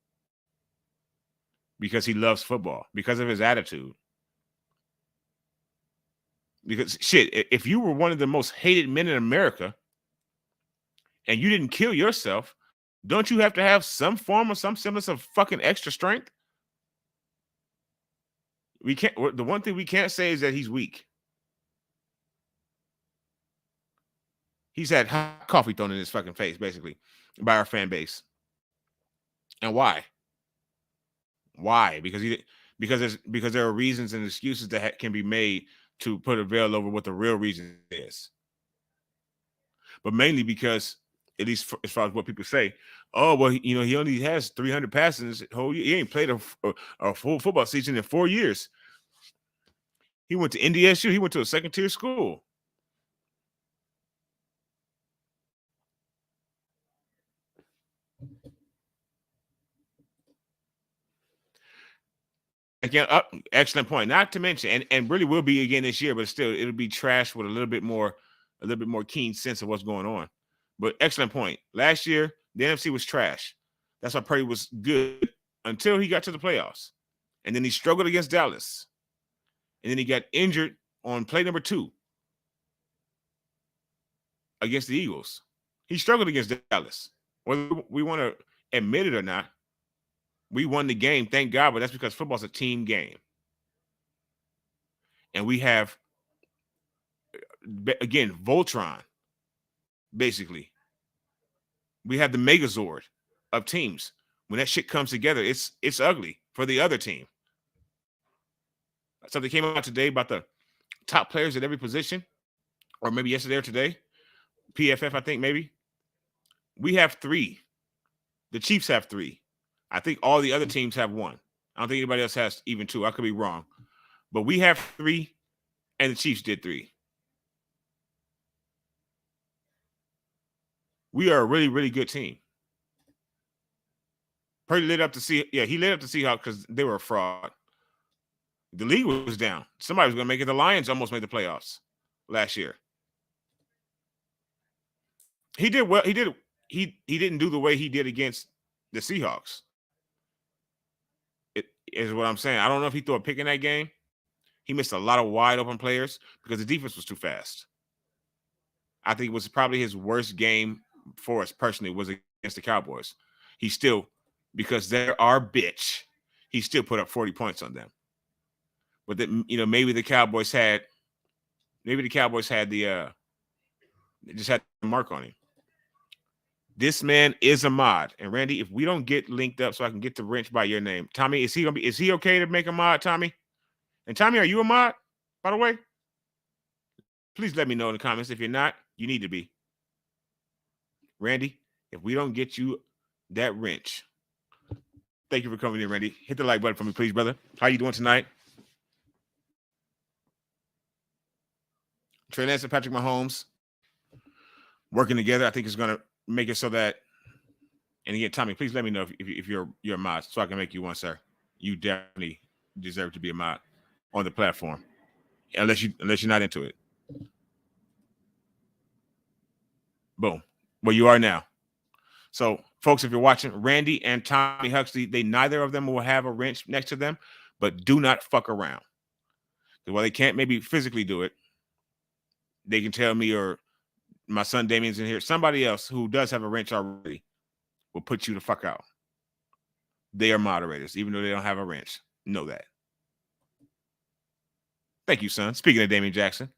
because he loves football, because of his attitude. Because shit, if you were one of the most hated men in America and you didn't kill yourself, don't you have to have some form or some semblance of fucking extra strength? We can't. The one thing we can't say is that he's weak. He's had hot coffee thrown in his fucking face, basically, by our fan base. And why? Why? Because there are reasons and excuses that can be made to put a veil over what the real reason is. But mainly because, at least as far as what people say, oh, well, he only has 300 passes whole year. He ain't played a full football season in 4 years. He went to NDSU. He went to a second-tier school. Again, excellent point. Not to mention, and really will be again this year, but still, it'll be trash with a little bit more keen sense of what's going on. But excellent point. Last year, the NFC was trash. That's why Purdy was good until he got to the playoffs, and then he struggled against Dallas, and then he got injured on play number 2 against the Eagles. He struggled against Dallas, whether we want to admit it or not. We won the game, thank God, but that's because football's a team game. And we have, again, Voltron, basically. We have the Megazord of teams. When that shit comes together, it's ugly for the other team. Something came out today about the top players at every position, or maybe yesterday or today. PFF, I think, maybe. We have 3. The Chiefs have 3. I think all the other teams have 1. I don't think anybody else has even 2. I could be wrong. But we have 3, and the Chiefs did 3. We are a really, really good team. Purdy lit up he lit up the Seahawks because they were a fraud. The league was down. Somebody was going to make it. The Lions almost made the playoffs last year. He did well. He didn't do the way he did against the Seahawks. It is what I'm saying. I don't know if he threw a pick in that game. He missed a lot of wide open players because the defense was too fast. I think it was probably his worst game for us personally was against the Cowboys. He still, because they're our bitch, he still put up 40 points on them. But maybe the Cowboys had the they just had the mark on him. This man is a mod. And Randy, if we don't get linked up so I can get the wrench by your name, Tommy, is he okay to make a mod, Tommy? And Tommy, are you a mod, by the way? Please let me know in the comments. If you're not, you need to be. Randy, if we don't get you that wrench, thank you for coming in, Randy. Hit the like button for me, please, brother. How you doing tonight? Trey Lance and Patrick Mahomes working together, I think is going to make it so that, and again, Tommy, please let me know if you're a mod so I can make you one, sir. You definitely deserve to be a mod on the platform, unless you're not into it. Boom. Well, you are now. So, folks, if you're watching, Randy and Tommy Huxley, neither of them will have a wrench next to them, but do not fuck around. While they can't maybe physically do it, they can tell me, or my son Damien's in here, somebody else who does have a wrench already will put you the fuck out. They are moderators, even though they don't have a wrench. Know that. Thank you, son. Speaking of Damien Jackson,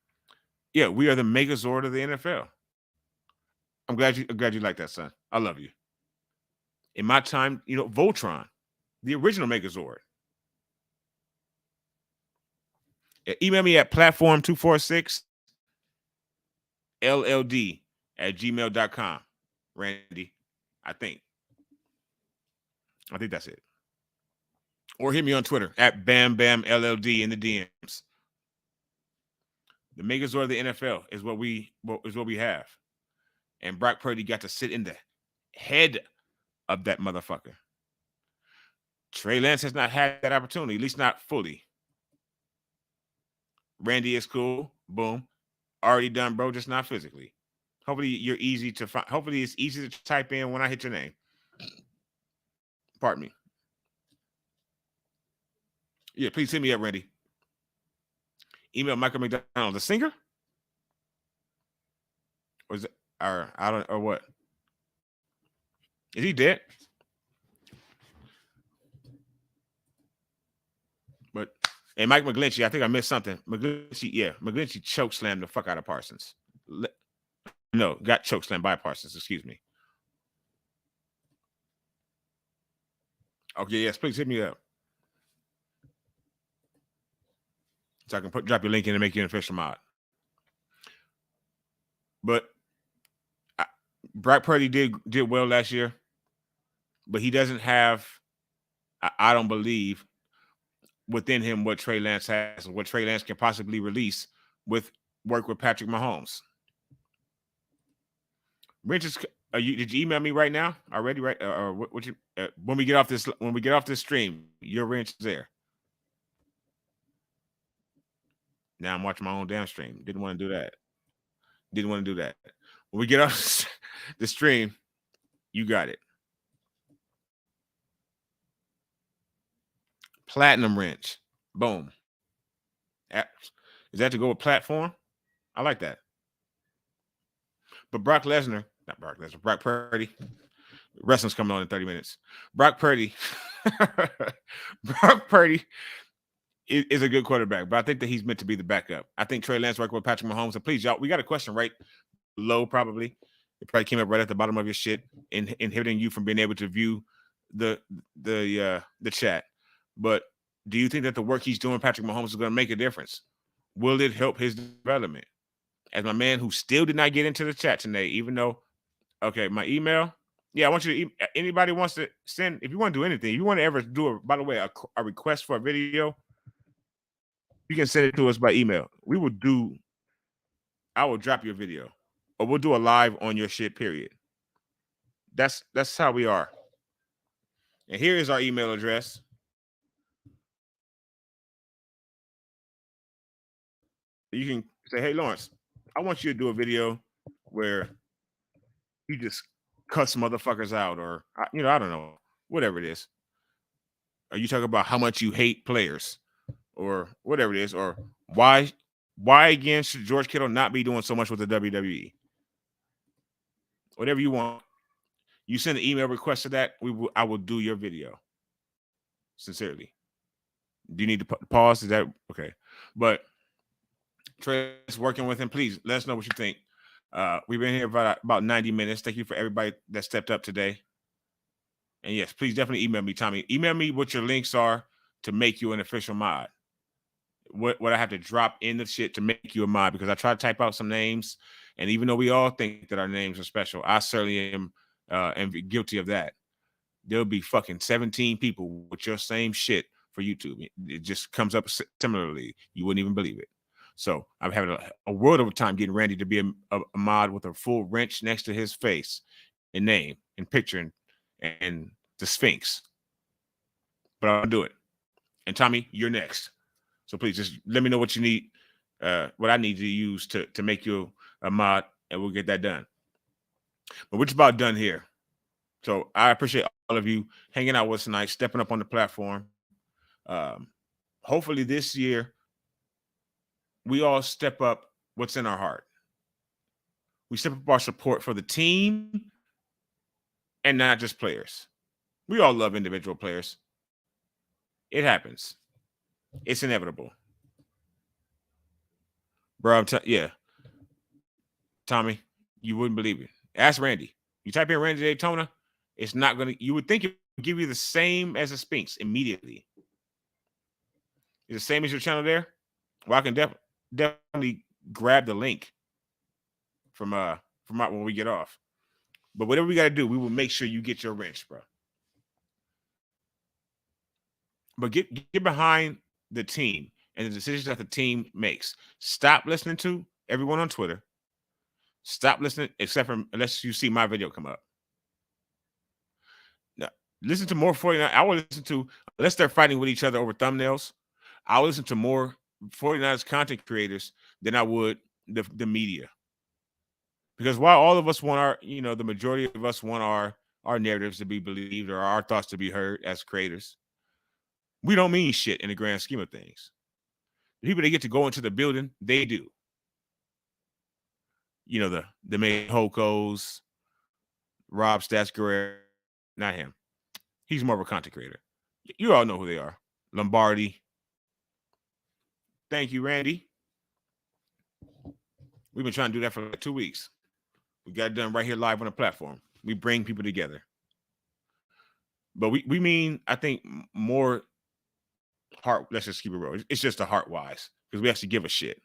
yeah, we are the Megazord of the NFL. I'm glad you like that, son. I love you. In my time, Voltron, the original Megazord. Yeah, email me at platform246LLD@gmail.com. Randy, I think that's it. Or hit me on Twitter at BamBamLLD in the DMs. The Megazord of the NFL is what we have. And Brock Purdy got to sit in the head of that motherfucker. Trey Lance has not had that opportunity, at least not fully. Randy is cool. Boom. Already done, bro, just not physically. Hopefully you're easy to find. Hopefully it's easy to type in when I hit your name. Pardon me. Yeah, please hit me up, Randy. Email Michael McDonald, the singer? Or is it, or I don't, or what? Is he dead? But, and Mike McGlinchey, I think I missed something. McGlinchey choke slammed the fuck out of Parsons. No, got choke slammed by Parsons, excuse me. Okay, yes, please hit me up. So I can drop your link in and make you an official mod. But Brock Purdy did well last year, but he doesn't have, I don't believe, within him what Trey Lance has, what Trey Lance can possibly release with work with Patrick Mahomes. Did you email me right now already? Right? Or what you when we get off this stream, your wrench is there. Now I'm watching my own damn stream. Didn't want to do that. When we get off the stream, you got it. Platinum wrench. Boom. Is that to go with platform? I like that. But Brock Purdy. Wrestling's coming on in 30 minutes. Brock Purdy is a good quarterback, but I think that he's meant to be the backup. I think Trey Lance working with Patrick Mahomes. And please, y'all, we got a question right below, probably. It probably came up right at the bottom of your shit, inhibiting you from being able to view the chat. But do you think that the work he's doing, Patrick Mahomes, is going to make a difference? Will it help his development? As my man who still did not get into the chat today, even though, okay, my email. Yeah, I want you to, anybody wants to send, if you want to do anything, if you want to ever do, by the way, a request for a video, you can send it to us by email. I will drop your video, or we'll do a live on your shit, period. That's how we are. And here is our email address. You can say, hey, Lawrence, I want you to do a video where you just cuss motherfuckers out, or I don't know, whatever it is. Or you talk about how much you hate players, or whatever it is, or why again should George Kittle not be doing so much with the WWE? Whatever you want. You send an email request to that, I will do your video. Sincerely. Do you need to pause? Is that okay? But Trey is working with him. Please let us know what you think. We've been here about 90 minutes. Thank you for everybody that stepped up today. And yes, please definitely email me, Tommy. Email me what your links are to make you an official mod. What I have to drop in the shit to make you a mod, because I try to type out some names, and even though we all think that our names are special, I certainly am guilty of that. There'll be fucking 17 people with your same shit for YouTube. It just comes up similarly. You wouldn't even believe it. So I'm having a world of a time getting Randy to be a mod with a full wrench next to his face and name and picture and the Sphinx. But I'll do it. And Tommy, you're next. So please just let me know what you need, what I need to use to make you a mod, and we'll get that done. But we're just about done here. So I appreciate all of you hanging out with us tonight, stepping up on the platform. Hopefully this year, we all step up what's in our heart. We step up our support for the team and not just players. We all love individual players. It happens. It's inevitable. Bro, yeah. Tommy, you wouldn't believe it. Ask Randy. You type in Randy Daytona, it's not going to, you would think it would give you the same as a Sphinx immediately. Is the same as your channel there? Well, I can definitely grab the link from when we get off. But whatever we got to do, we will make sure you get your wrench, bro. But get behind the team and the decisions that the team makes. Stop listening to everyone on Twitter. Stop listening, unless you see my video come up. Now, listen to more 49. I will listen to, unless they're fighting with each other over thumbnails, I'll listen to more 49ers content creators than I would the media. Because while all of us want the majority of us want our narratives to be believed or our thoughts to be heard as creators, we don't mean shit in the grand scheme of things. The people that get to go into the building, they do. The main Hokos, Rob Stats Guerrero, not him. He's more of a content creator. You all know who they are. Lombardi. Thank you, Randy. We've been trying to do that for like 2 weeks. We got it done right here live on the platform. We bring people together. But we mean, I think, more heart. Let's just keep it real. It's just a heart-wise, because we actually give a shit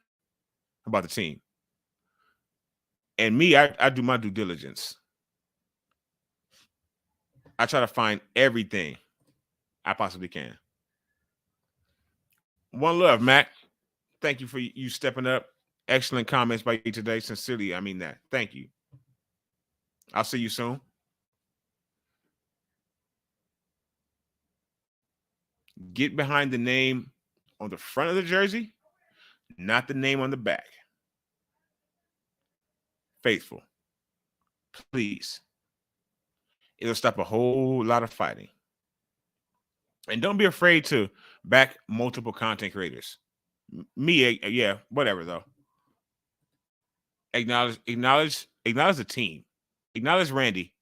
about the team. And me, I do my due diligence. I try to find everything I possibly can. One love, Mac. Thank you for you stepping up. Excellent comments by you today. Sincerely, I mean that. Thank you. I'll see you soon. Get behind the name on the front of the jersey, not the name on the back. Faithful. Please. It'll stop a whole lot of fighting. And don't be afraid to back multiple content creators. Me, yeah, whatever though. Acknowledge the team. Acknowledge Randy,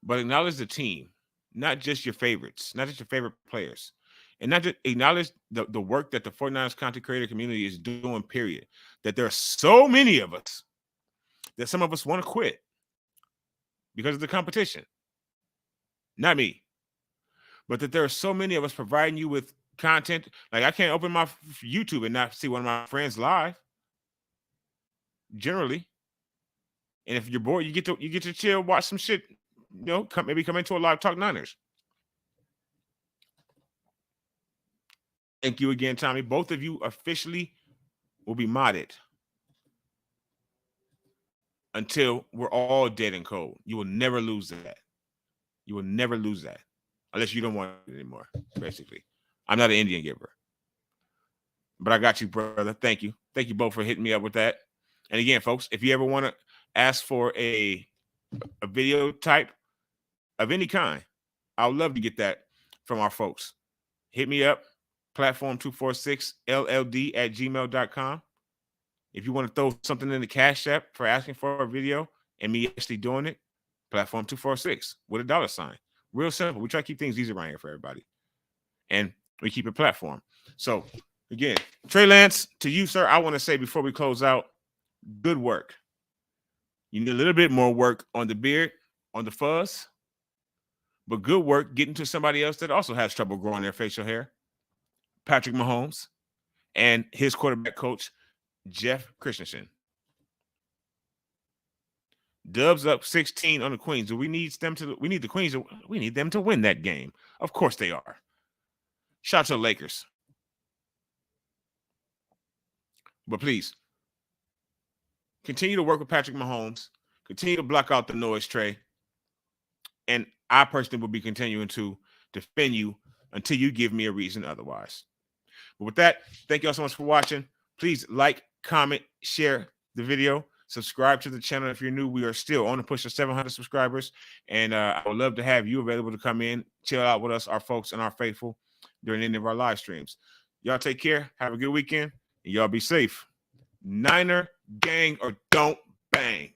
but acknowledge the team, not just your favorites, not just your favorite players. And not just acknowledge the work that the 49ers content creator community is doing, period. That there are so many of us that some of us want to quit because of the competition. Not me. But that there are so many of us providing you with content. Like, I can't open my YouTube and not see one of my friends live. Generally. And if you're bored, you get to chill, watch some shit, maybe come into a live Talk Niners. Thank you again, Tommy. Both of you officially will be modded. until we're all dead and cold. You will never lose that. You will never lose that unless you don't want it anymore, basically. I'm not an Indian giver. But I got you, brother. Thank you. Thank you both for hitting me up with that. And again, folks, if you ever want to ask for a video type of any kind, I would love to get that from our folks. Hit me up, platform246LLD@gmail.com. If you want to throw something in the Cash App for asking for a video and me actually doing it, platform246 with a $. Real simple. We try to keep things easy around here for everybody. And we keep it platform. So, again, Trey Lance, to you, sir, I want to say before we close out, good work. You need a little bit more work on the beard, on the fuzz, but good work getting to somebody else that also has trouble growing their facial hair, Patrick Mahomes, and his quarterback coach, Jeff Christensen. Dubs up 16 on the Queens. Do we need them to? We need the Queens. We need them to win that game. Of course they are. Shout out to the Lakers. But please, continue to work with Patrick Mahomes. Continue to block out the noise, Trey. And I personally will be continuing to defend you until you give me a reason otherwise. But with that, thank you all so much for watching. Please like, comment, share the video. Subscribe to the channel if you're new. We are still on the push of 700 subscribers. And I would love to have you available to come in, chill out with us, our folks, and our faithful during any of our live streams. Y'all take care. Have a good weekend. And y'all be safe. Niner gang or don't bang.